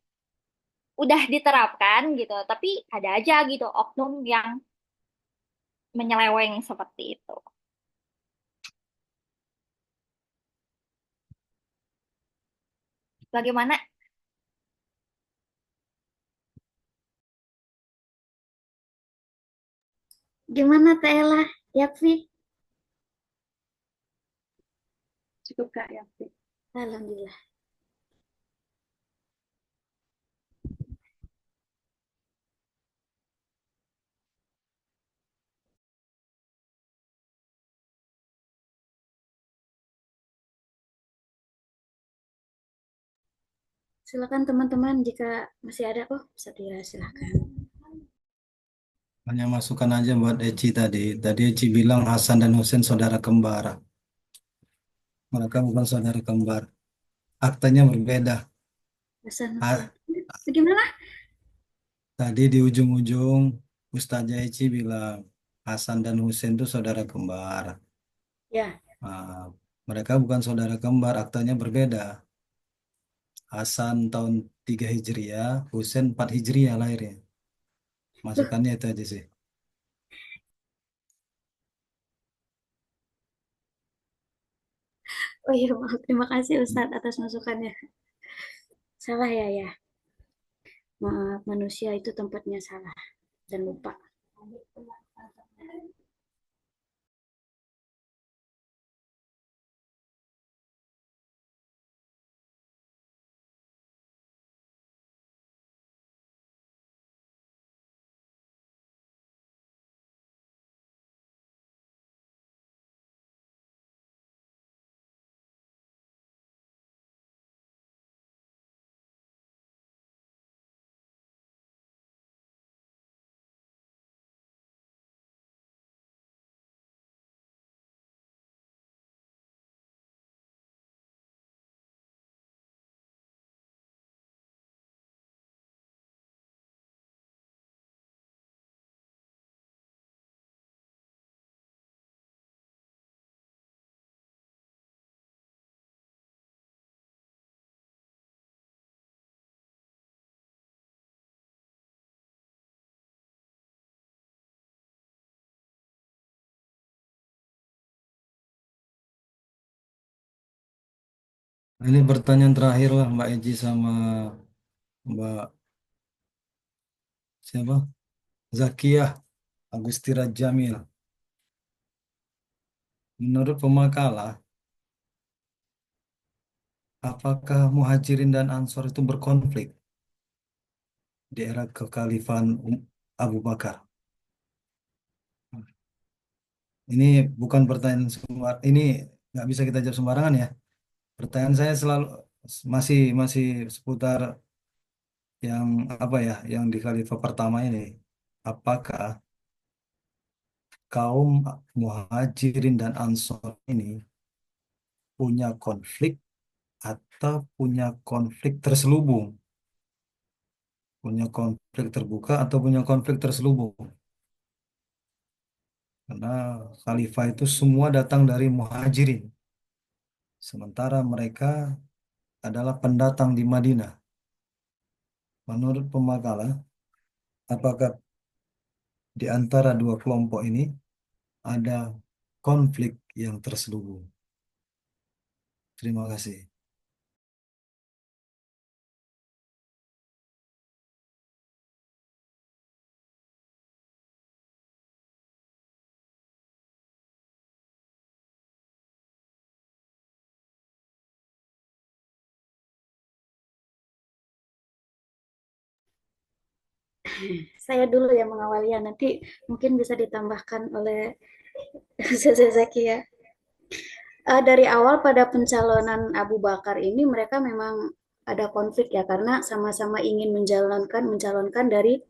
Udah diterapkan gitu, tapi ada aja gitu oknum yang menyeleweng seperti itu. Bagaimana?
Gimana Teh Ella? Yakfi?
Cukup Kak ya.
Alhamdulillah. Silakan teman-teman jika masih ada. Oh, Satira silakan.
Hanya masukan aja buat Eci tadi. Tadi Eci bilang Hasan dan Husain saudara kembar. Mereka bukan saudara kembar. Aktanya berbeda.
Hasan Hussein.
Ah,
Bagaimana?
tadi di ujung-ujung Ustazah Eci bilang Hasan dan Husain itu saudara kembar.
Ya,
Ah, mereka bukan saudara kembar, aktanya berbeda. Hasan tahun 3 Hijriah, Husain 4 Hijriah lahirnya.
loh.
Masukannya itu aja sih.
Oh iya, maaf. Terima kasih Ustadz atas masukannya. Salah ya, ya. Maaf, manusia itu tempatnya salah dan lupa.
Ini pertanyaan terakhir lah Mbak Eci sama Mbak siapa? Zakiyah Agustira Jamil. Menurut pemakalah, apakah Muhajirin dan Ansor itu berkonflik di era kekhalifahan Abu Bakar? Ini bukan pertanyaan ini nggak bisa kita jawab sembarangan ya. Pertanyaan saya selalu masih masih seputar yang apa ya, yang di khalifah pertama ini. Apakah kaum Muhajirin dan Ansor ini punya konflik atau punya konflik terselubung? Punya konflik terbuka atau punya konflik terselubung? Karena khalifah itu semua datang dari Muhajirin, sementara mereka adalah pendatang di Madinah. Menurut pemakalah, apakah di antara dua kelompok ini ada konflik yang terselubung? Terima kasih.
Saya dulu yang mengawali ya, nanti mungkin bisa ditambahkan oleh Ustazah Zaki ya. Dari awal pada pencalonan Abu Bakar ini mereka memang ada konflik ya karena sama-sama ingin mencalonkan dari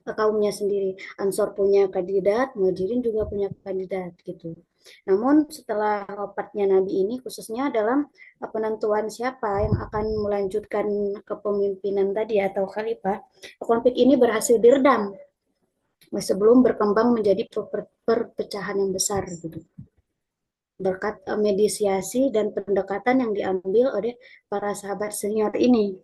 kaumnya sendiri. Ansor punya kandidat, Muhajirin juga punya kandidat gitu. Namun setelah wafatnya Nabi ini khususnya dalam penentuan siapa yang akan melanjutkan kepemimpinan tadi atau khalifah, konflik ini berhasil diredam sebelum berkembang menjadi perpecahan yang besar gitu. Berkat mediasi dan pendekatan yang diambil oleh para sahabat senior ini.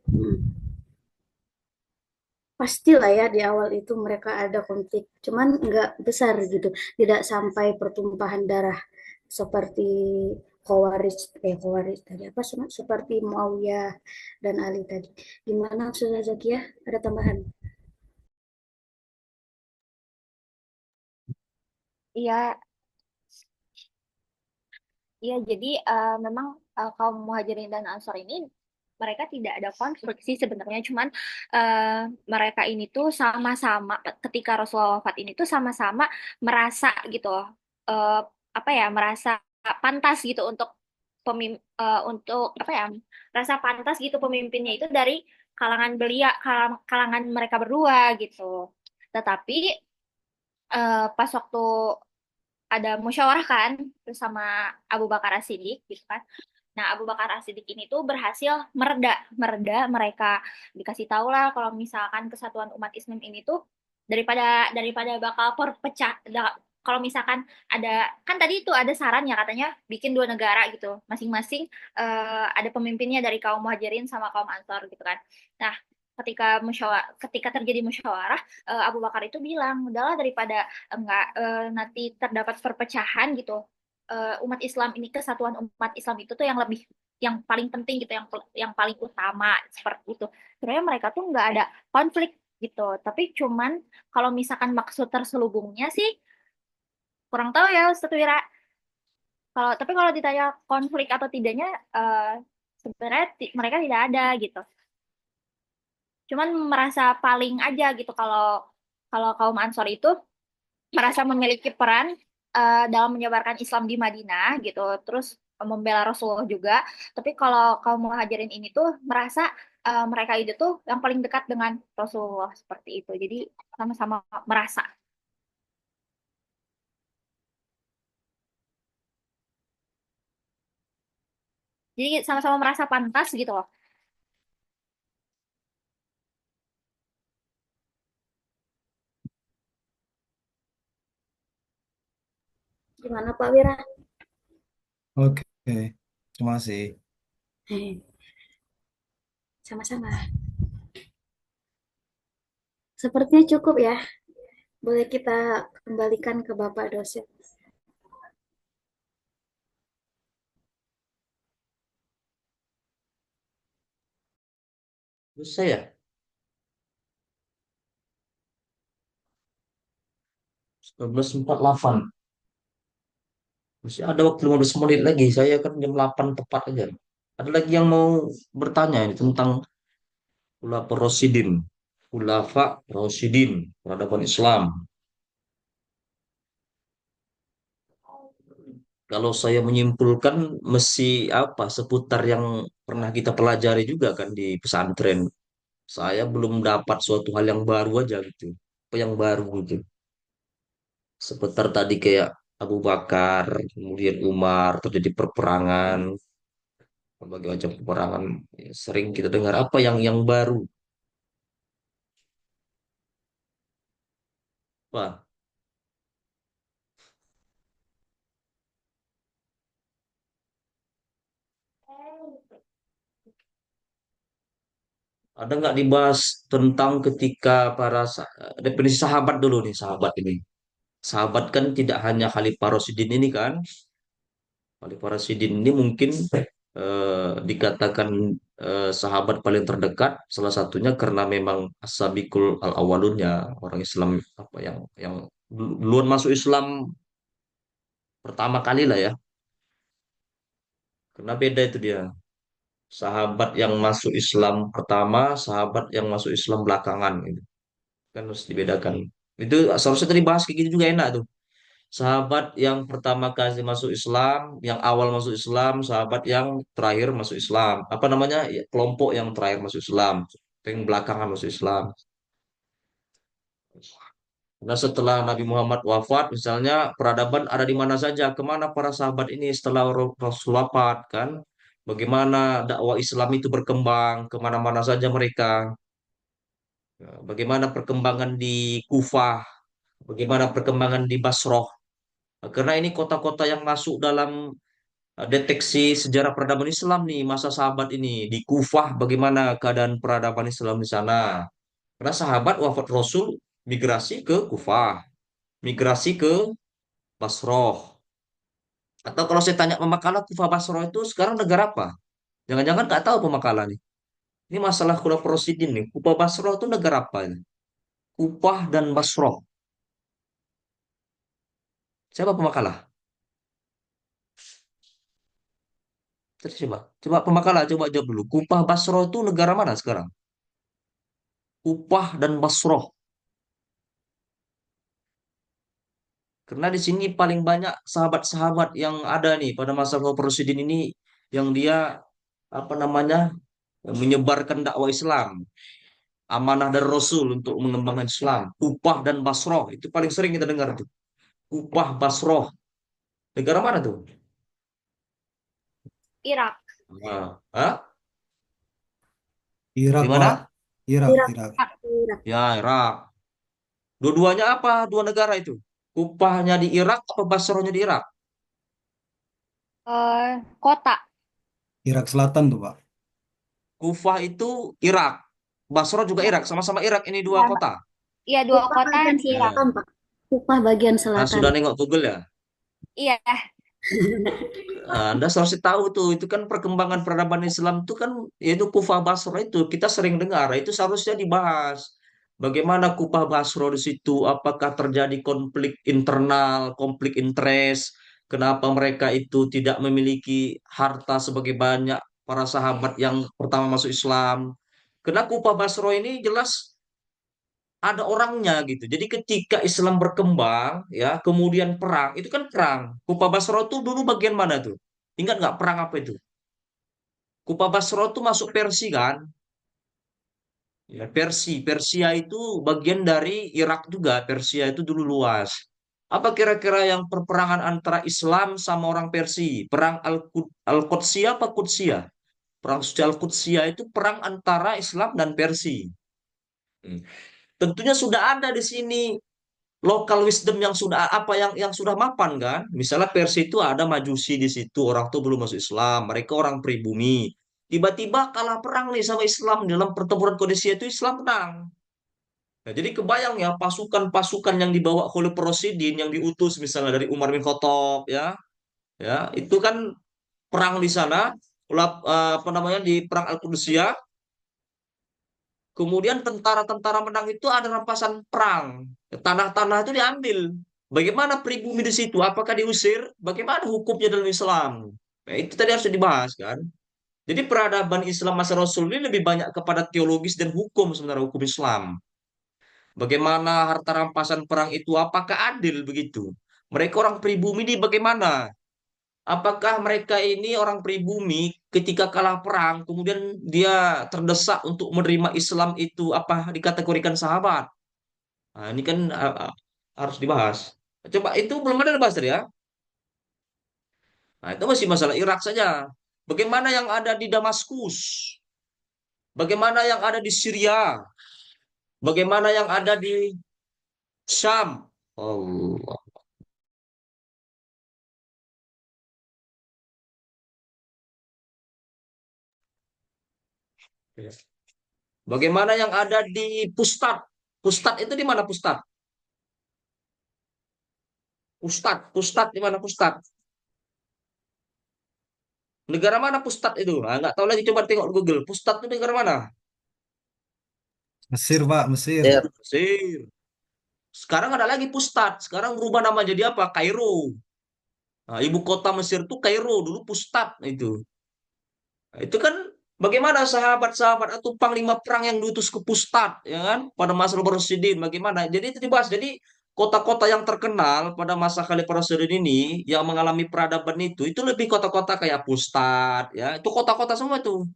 Pastilah ya di awal itu mereka ada konflik, cuman nggak besar gitu, tidak sampai pertumpahan darah seperti Khawarij tadi apa seperti Muawiyah dan Ali tadi. Gimana Ustazah Zakiah? Ada tambahan?
Iya, iya, jadi memang kaum Muhajirin dan Ansor ini mereka tidak ada konflik sih sebenarnya, cuman eh, mereka ini tuh sama-sama ketika Rasulullah wafat ini tuh sama-sama merasa gitu, eh, apa ya, merasa pantas gitu untuk untuk apa ya, rasa pantas gitu pemimpinnya itu dari kalangan belia, kalangan mereka berdua gitu. Tetapi pas waktu ada musyawarah kan bersama Abu Bakar As-Siddiq gitu kan. Nah, Abu Bakar As-Siddiq ini tuh berhasil mereda mereda mereka, dikasih tahu lah kalau misalkan kesatuan umat Islam ini tuh daripada daripada bakal perpecah kalau misalkan ada, kan tadi itu ada saran ya katanya bikin dua negara gitu masing-masing, ada pemimpinnya dari kaum Muhajirin sama kaum Ansor gitu kan. Nah, ketika terjadi musyawarah, Abu Bakar itu bilang udahlah daripada enggak nanti terdapat perpecahan gitu, umat Islam ini, kesatuan umat Islam itu tuh yang lebih, yang paling penting gitu, yang paling utama seperti itu. Sebenarnya mereka tuh nggak ada konflik gitu, tapi cuman kalau misalkan maksud terselubungnya sih kurang tahu ya Ustaz Wira. Kalau ditanya konflik atau tidaknya, eh, sebenarnya mereka tidak ada gitu. Cuman merasa paling aja gitu kalau kalau kaum Ansor itu merasa memiliki peran dalam menyebarkan Islam di Madinah gitu, terus membela Rasulullah juga. Tapi kalau kaum Muhajirin ini tuh merasa mereka itu tuh yang paling dekat dengan Rasulullah seperti itu. Jadi sama-sama merasa. Jadi sama-sama merasa pantas gitu loh.
Gimana Pak Wira?
Oke, terima kasih.
Sama-sama. Sepertinya cukup ya. Boleh kita kembalikan ke Bapak dosen.
Terus saya 19.48. Masih ada waktu 15 menit lagi. Saya kan jam 8 tepat aja. Ada lagi yang mau bertanya ini tentang Khulafaur Rasyidin. Khulafa Rasyidin, peradaban Islam. kalau saya menyimpulkan mesti apa seputar yang pernah kita pelajari juga kan di pesantren. Saya belum dapat suatu hal yang baru aja gitu. Apa yang baru gitu. Seputar tadi kayak Abu Bakar, kemudian Umar, terjadi perperangan, berbagai macam peperangan. Ya, sering kita dengar apa yang baru. Wah, ada nggak dibahas tentang ketika definisi sahabat dulu nih, sahabat ini. Sahabat kan tidak hanya Khalifah Rasyidin ini kan. Khalifah Rasyidin ini mungkin dikatakan sahabat paling terdekat, salah satunya karena memang as-sabiqul al-awwalunnya, orang Islam apa yang duluan masuk Islam pertama kali lah ya. Karena beda itu dia. Sahabat yang masuk Islam pertama, sahabat yang masuk Islam belakangan gitu. Kan harus dibedakan. Itu seharusnya tadi bahas kayak gitu juga enak tuh. Sahabat yang pertama kali masuk Islam, yang awal masuk Islam, sahabat yang terakhir masuk Islam. Apa namanya? Ya, kelompok yang terakhir masuk Islam, yang belakangan masuk Islam. Nah, setelah Nabi Muhammad wafat, misalnya peradaban ada di mana saja, kemana para sahabat ini setelah Rasul wafat, kan? Bagaimana dakwah Islam itu berkembang, kemana-mana saja mereka. Nah, bagaimana perkembangan di Kufah, bagaimana perkembangan di Basroh. Nah, karena ini kota-kota yang masuk dalam deteksi sejarah peradaban Islam nih, masa sahabat ini. Di Kufah, bagaimana keadaan peradaban Islam di sana. Karena sahabat wafat Rasul migrasi ke Kufah, migrasi ke Basroh. Atau kalau saya tanya Pemakala Kufah Basroh itu sekarang negara apa? Jangan-jangan nggak tahu Pemakala nih. Ini masalah Khulafaur Rasyidin nih. Kufah Basroh itu negara apa ini? Kufah dan Basroh. Siapa Pemakala? Coba, coba Pemakala, coba jawab dulu. Kufah Basroh itu negara mana sekarang? Kufah dan Basroh. Karena di sini paling banyak sahabat-sahabat yang ada nih pada masa Khulafaur Rasyidin ini yang dia apa namanya menyebarkan dakwah Islam, amanah dari Rasul untuk mengembangkan Islam. Kupah dan Basroh itu paling sering kita dengar tuh. Kupah Basroh. Negara mana tuh?
Irak.
Nah, hah?
Irak,
Di
Pak.
mana?
Irak,
Irak,
Irak.
Irak.
Ya, Irak. Dua-duanya apa? Dua negara itu. Kupahnya di Irak apa Basrohnya di Irak?
Kota.
Irak Selatan tuh, Pak.
Kufah itu Irak. Basroh juga Irak. Sama-sama Irak ini dua
Ya,
kota.
iya, dua
Kupah
kota
bagian
di Irak.
selatan,
Ya.
Pak. Kupah bagian
Nah,
selatan.
sudah nengok Google ya?
Iya,
Anda harus tahu tuh, itu kan perkembangan peradaban Islam itu kan, yaitu Kufah Basro itu kita sering dengar, itu seharusnya dibahas. Bagaimana Kufah Basro di situ, apakah terjadi konflik internal, konflik interest, kenapa mereka itu tidak memiliki harta sebagai banyak para sahabat yang pertama masuk Islam. Karena Kufah Basro ini jelas ada orangnya gitu. Jadi ketika Islam berkembang, ya, kemudian perang, itu kan perang. Kupa Basro itu dulu bagian mana tuh? Ingat nggak perang apa itu? Kupa Basro itu masuk Persia kan? Ya, Persia itu bagian dari Irak juga. Persia itu dulu luas. Apa kira-kira yang perperangan antara Islam sama orang Persia? Perang Al-Qudsiyah apa Qudsiyah? Perang suci Al-Qudsiyah itu perang antara Islam dan Persia. Hmm. Tentunya sudah ada di sini local wisdom yang sudah apa yang sudah mapan kan. Misalnya Persia itu ada Majusi di situ, orang tuh belum masuk Islam, mereka orang pribumi. Tiba-tiba kalah perang nih sama Islam dalam pertempuran Qadisiyah itu Islam menang. Nah, jadi kebayang ya pasukan-pasukan yang dibawa oleh Prosidin yang diutus misalnya dari Umar bin Khattab ya itu kan perang di sana apa namanya di perang Al-Qudusiyah. Kemudian tentara-tentara menang itu ada rampasan perang. Tanah-tanah itu diambil. Bagaimana pribumi di situ? Apakah diusir? Bagaimana hukumnya dalam Islam? Nah, itu tadi harus dibahas kan. Jadi peradaban Islam masa Rasul ini lebih banyak kepada teologis dan hukum sebenarnya hukum Islam. Bagaimana harta rampasan perang itu apakah adil begitu? Mereka orang pribumi ini bagaimana? Apakah mereka ini orang pribumi ketika kalah perang, kemudian dia terdesak untuk menerima Islam itu apa dikategorikan sahabat? Nah, ini kan harus dibahas. Coba itu belum ada dibahas tadi ya. Nah, itu masih masalah Irak saja. Bagaimana yang ada di Damaskus? Bagaimana yang ada di Syria? Bagaimana yang ada di Syam? Allah. Bagaimana yang ada di Pustat? Pustat itu di mana Pustat? Pustat di mana Pustat? Negara mana Pustat itu? Ah, nggak tahu lagi, coba tengok di Google. Pustat itu negara mana?
Mesir, Pak, Mesir.
Ya,
Mesir. Sekarang ada lagi Pustat. Sekarang berubah nama jadi apa? Kairo. Nah, ibu kota Mesir itu Kairo. Dulu Pustat itu. Nah, itu kan bagaimana sahabat-sahabat atau panglima perang yang diutus ke Pustat, ya kan? Pada masa Rasidin, bagaimana? Jadi itu dibahas. Jadi kota-kota yang terkenal pada masa Khalifah Rasidin ini yang mengalami peradaban itu lebih kota-kota kayak Pustat, ya. Itu kota-kota semua itu.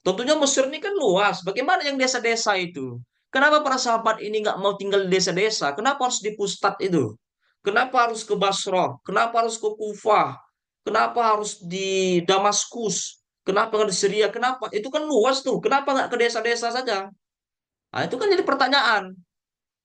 Tentunya Mesir ini kan luas. Bagaimana yang desa-desa itu? Kenapa para sahabat ini nggak mau tinggal di desa-desa? Kenapa harus di Pustat itu? Kenapa harus ke Basrah? Kenapa harus ke Kufah? Kenapa harus di Damaskus? Kenapa nggak di Syria? Kenapa? Itu kan luas tuh. Kenapa nggak ke desa-desa saja? Nah, itu kan jadi pertanyaan.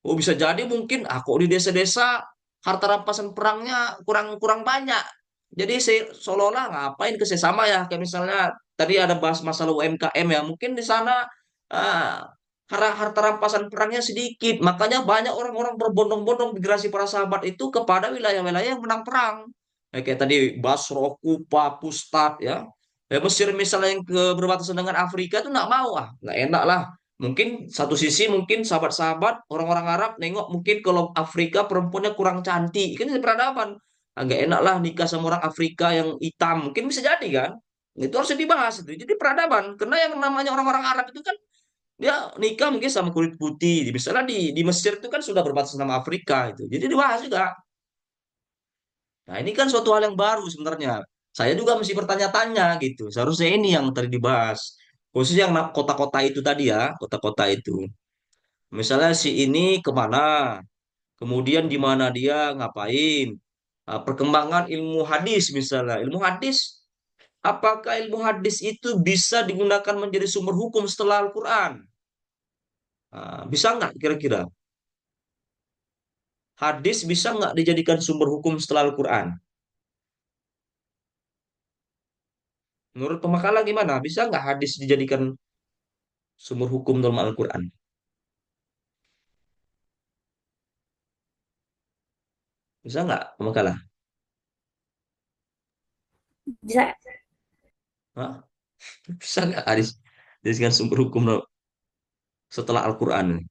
Oh, bisa jadi mungkin kok di desa-desa harta rampasan perangnya kurang kurang banyak. Jadi seolah-olah ngapain ke sesama ya, kayak misalnya tadi ada bahas masalah UMKM ya, mungkin di sana ah, harta rampasan perangnya sedikit, makanya banyak orang-orang berbondong-bondong migrasi para sahabat itu kepada wilayah-wilayah yang menang perang. Kayak tadi Basro, Kupa, Pustat ya. Mesir misalnya yang berbatasan dengan Afrika itu nggak mau, nggak enak lah. Mungkin satu sisi mungkin sahabat-sahabat orang-orang Arab nengok mungkin kalau Afrika perempuannya kurang cantik, kan itu peradaban. Agak enak lah nikah sama orang Afrika yang hitam, mungkin bisa jadi kan. Itu harus dibahas itu. Jadi peradaban, karena yang namanya orang-orang Arab itu kan dia nikah mungkin sama kulit putih. Misalnya di Mesir itu kan sudah berbatasan sama Afrika itu. Jadi dibahas juga. Nah, ini kan suatu hal yang baru sebenarnya. Saya juga mesti bertanya-tanya gitu. Seharusnya ini yang tadi dibahas. Khususnya yang kota-kota itu tadi ya, kota-kota itu. Misalnya si ini kemana, kemudian di mana dia ngapain. Perkembangan ilmu hadis misalnya. Ilmu hadis, apakah ilmu hadis itu bisa digunakan menjadi sumber hukum setelah Al-Quran? Bisa nggak kira-kira? Hadis bisa nggak dijadikan sumber hukum setelah Al-Quran? Menurut pemakalah gimana? Bisa nggak hadis dijadikan sumber hukum dalam Al-Quran? Bisa nggak pemakalah?
Bisa.
Hah? Bisa nggak hadis dijadikan sumber hukum setelah Al-Quran?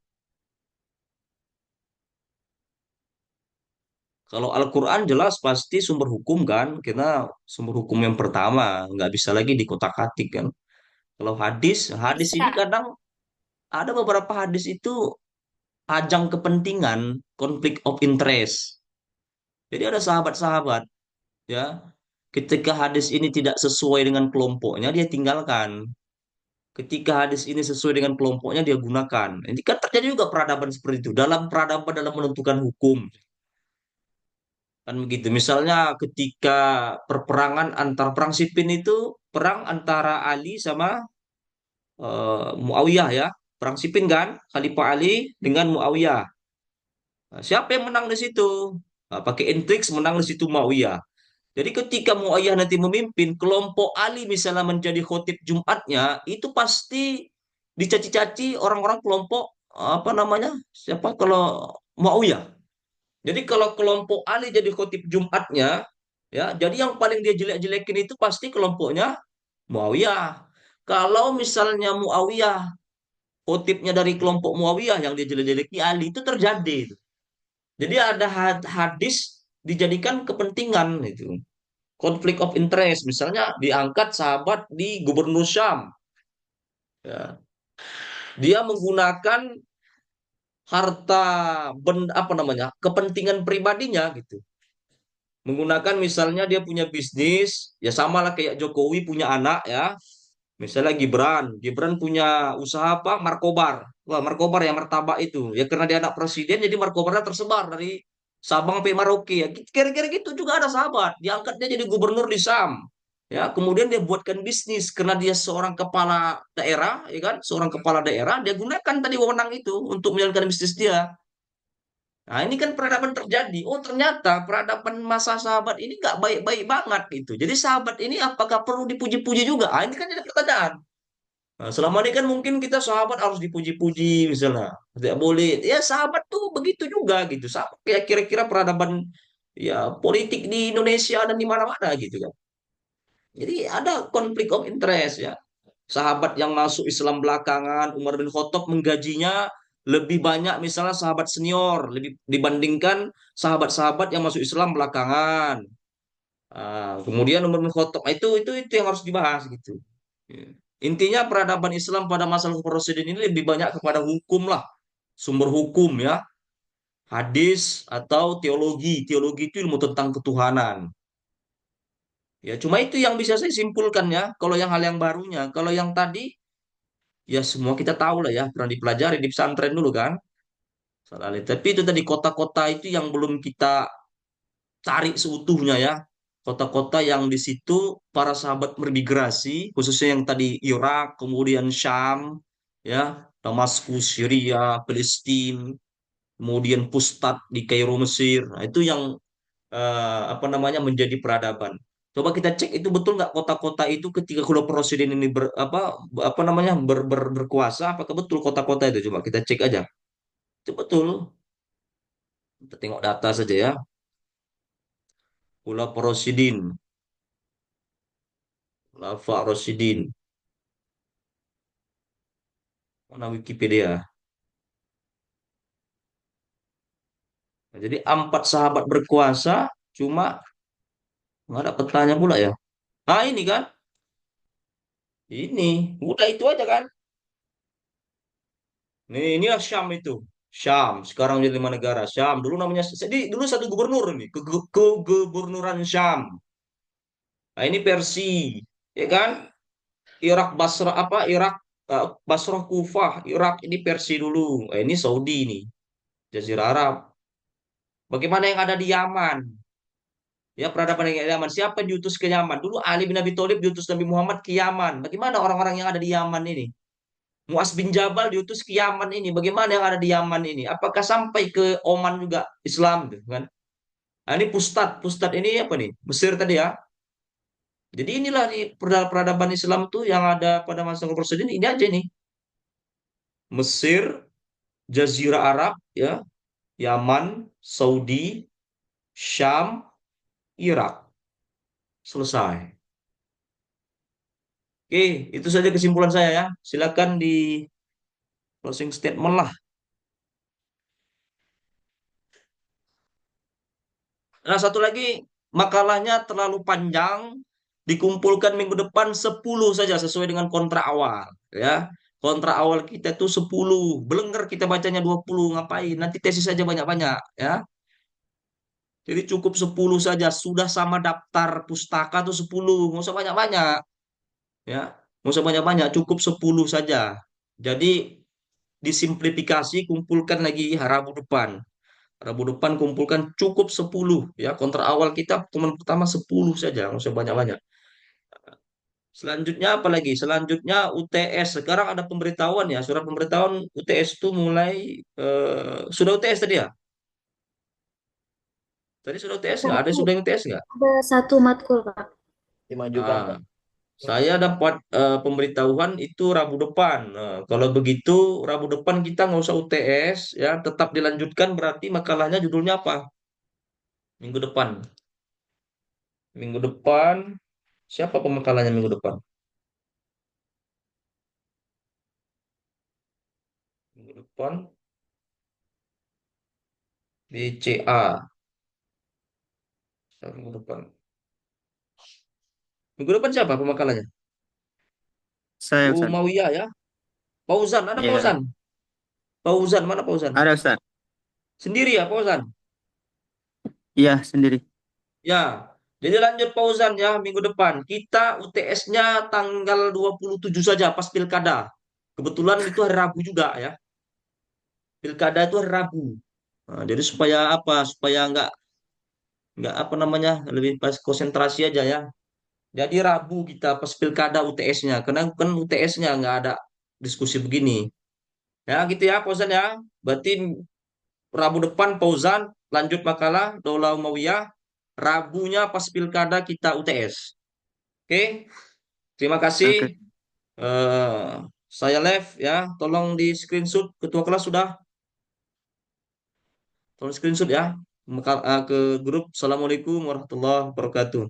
Kalau Al-Quran jelas pasti sumber hukum kan, karena sumber hukum yang pertama, nggak bisa lagi dikotak-katik kan. Kalau hadis, hadis ini
Bisa.
kadang ada beberapa hadis itu ajang kepentingan, konflik of interest. Jadi ada sahabat-sahabat ya, ketika hadis ini tidak sesuai dengan kelompoknya, dia tinggalkan. Ketika hadis ini sesuai dengan kelompoknya, dia gunakan. Ini kan terjadi juga peradaban seperti itu. Dalam peradaban dalam menentukan hukum. Kan begitu. Misalnya ketika perperangan antar perang Siffin itu perang antara Ali sama Muawiyah ya. Perang Siffin kan, Khalifah Ali dengan Muawiyah. Nah, siapa yang menang di situ? Nah, pakai intriks menang di situ Muawiyah. Jadi ketika Muawiyah nanti memimpin kelompok Ali misalnya menjadi khotib Jumatnya, itu pasti dicaci-caci orang-orang kelompok apa namanya? Siapa kalau Muawiyah. Jadi kalau kelompok Ali jadi khotib Jumatnya, ya, jadi yang paling dia jelek-jelekin itu pasti kelompoknya Muawiyah. Kalau misalnya Muawiyah khotibnya dari kelompok Muawiyah yang dia jelek-jeleki Ali itu terjadi. Jadi ada hadis dijadikan kepentingan itu. Konflik of interest, misalnya diangkat sahabat di Gubernur Syam, ya. Dia menggunakan harta apa namanya kepentingan pribadinya gitu Menggunakan misalnya dia punya bisnis, ya sama lah kayak Jokowi punya anak ya. Misalnya Gibran punya usaha apa? Markobar. Wah, Markobar yang martabak itu. Ya karena dia anak presiden, jadi Markobarnya tersebar dari Sabang sampai Merauke. Ya, kira-kira gitu juga ada sahabat. Diangkat dia jadi gubernur di Sam. Ya, kemudian dia buatkan bisnis karena dia seorang kepala daerah, ya kan? Seorang kepala daerah, dia gunakan tadi wewenang itu untuk menjalankan bisnis dia. Nah, ini kan peradaban terjadi. Oh, ternyata peradaban masa sahabat ini nggak baik-baik banget gitu. Jadi sahabat ini apakah perlu dipuji-puji juga? Ah, ini kan jadi pertanyaan. Nah, selama ini kan mungkin kita sahabat harus dipuji-puji misalnya. Tidak boleh. Ya sahabat tuh begitu juga gitu. Sahabat kayak kira-kira peradaban ya politik di Indonesia dan di mana-mana gitu kan. Jadi ada konflik of interest ya. Sahabat yang masuk Islam belakangan, Umar bin Khattab menggajinya lebih banyak misalnya sahabat senior lebih dibandingkan sahabat-sahabat yang masuk Islam belakangan. Kemudian Umar bin Khattab itu yang harus dibahas gitu. Ya. Intinya peradaban Islam pada masa Rasulullah ini lebih banyak kepada hukum lah, sumber hukum ya, hadis atau teologi. Teologi itu ilmu tentang ketuhanan. Ya, cuma itu yang bisa saya simpulkan ya. Kalau yang hal yang barunya, kalau yang tadi ya semua kita tahu lah ya, pernah dipelajari di pesantren dulu kan. Tapi itu tadi kota-kota itu yang belum kita cari seutuhnya ya. Kota-kota yang di situ para sahabat bermigrasi, khususnya yang tadi Irak, kemudian Syam, ya, Damaskus, Syria, Palestina, kemudian Pustat di Kairo, Mesir. Nah, itu yang apa namanya menjadi peradaban. Coba kita cek itu betul nggak kota-kota itu ketika Khulafaur Rasyidin ini apa namanya berkuasa, apakah betul kota-kota itu? Coba kita cek aja. Itu betul. Kita tengok data saja ya. Khulafaur Rasyidin, Khulafaur Rasyidin. Mana Wikipedia? Nah, jadi empat sahabat berkuasa, cuma nggak ada petanya pula ya. Nah ini kan, ini udah itu aja kan. Ini ya Syam itu. Syam, sekarang jadi 5 negara. Syam, dulu namanya, jadi dulu satu gubernur nih, kegubernuran Syam. Nah ini Persi, ya kan? Irak Basrah apa? Irak Basrah Kufah, Irak ini Persi dulu. Ini Saudi nih, Jazirah Arab. Bagaimana yang ada di Yaman? Ya peradaban yang ada di Yaman. Siapa yang diutus ke Yaman? Dulu Ali bin Abi Thalib diutus Nabi Muhammad ke Yaman. Bagaimana orang-orang yang ada di Yaman ini? Muaz bin Jabal diutus ke Yaman ini. Bagaimana yang ada di Yaman ini? Apakah sampai ke Oman juga Islam gitu kan? Nah, ini Pustat ini apa nih? Mesir tadi ya. Jadi inilah nih peradaban Islam tuh yang ada pada masa Rasulullah ini aja nih. Mesir, Jazirah Arab ya, Yaman, Saudi, Syam, Irak. Selesai. Oke, itu saja kesimpulan saya ya. Silakan di closing statement lah. Nah, satu lagi, makalahnya terlalu panjang, dikumpulkan minggu depan 10 saja sesuai dengan kontrak awal. Ya, kontrak awal kita itu 10, belengger kita bacanya 20, ngapain? Nanti tesis saja banyak-banyak. Ya, jadi cukup 10 saja, sudah sama daftar pustaka tuh 10, nggak usah banyak-banyak. Ya, nggak usah banyak-banyak, cukup 10 saja. Jadi, disimplifikasi, kumpulkan lagi Rabu depan. Rabu depan kumpulkan cukup 10 ya. Kontrak awal kita teman pertama 10 saja, nggak usah banyak-banyak. Selanjutnya apa lagi? Selanjutnya UTS. Sekarang ada pemberitahuan ya, surat pemberitahuan UTS itu mulai sudah UTS tadi ya? Tadi sudah UTS nggak? Ada
Satu,
sudah UTS nggak?
ada satu matkul, Kak.
Dimajukan,
Ah,
Pak.
saya dapat pemberitahuan itu Rabu depan. Nah, kalau begitu Rabu depan kita nggak usah UTS ya, tetap dilanjutkan berarti makalahnya judulnya apa? Minggu depan. Minggu depan siapa pemakalanya minggu depan? Minggu depan BCA. Minggu depan. Minggu depan siapa pemakalanya?
Saya Ustaz.
Umayyah ya. Fauzan, ada
Iya,
Fauzan. Fauzan, mana Fauzan?
ada Ustaz.
Sendiri ya Fauzan?
Iya, sendiri.
Ya, jadi lanjut Fauzan ya, minggu depan. Kita UTS-nya tanggal 27 saja pas pilkada. Kebetulan itu hari Rabu juga ya. Pilkada itu hari Rabu. Nah, jadi supaya apa? Supaya nggak apa namanya, lebih pas konsentrasi aja ya. Jadi Rabu kita pas pilkada UTS-nya. Karena kan UTS-nya nggak ada diskusi begini. Ya gitu ya Fauzan ya. Berarti Rabu depan Fauzan lanjut makalah Doula Umayyah. Rabunya pas pilkada kita UTS. Oke, terima kasih.
Oke.
Eh, saya live ya. Tolong di screenshot ketua kelas sudah. Tolong screenshot ya. Ke grup. Assalamualaikum warahmatullahi wabarakatuh.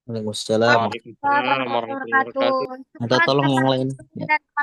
Waalaikumsalam.
Waalaikumsalam
Waalaikumsalam
warahmatullahi
warahmatullahi
wabarakatuh.
wabarakatuh.
Minta
Semangat
tolong yang
Kakak
lain.
Wisnu
Ya.
dan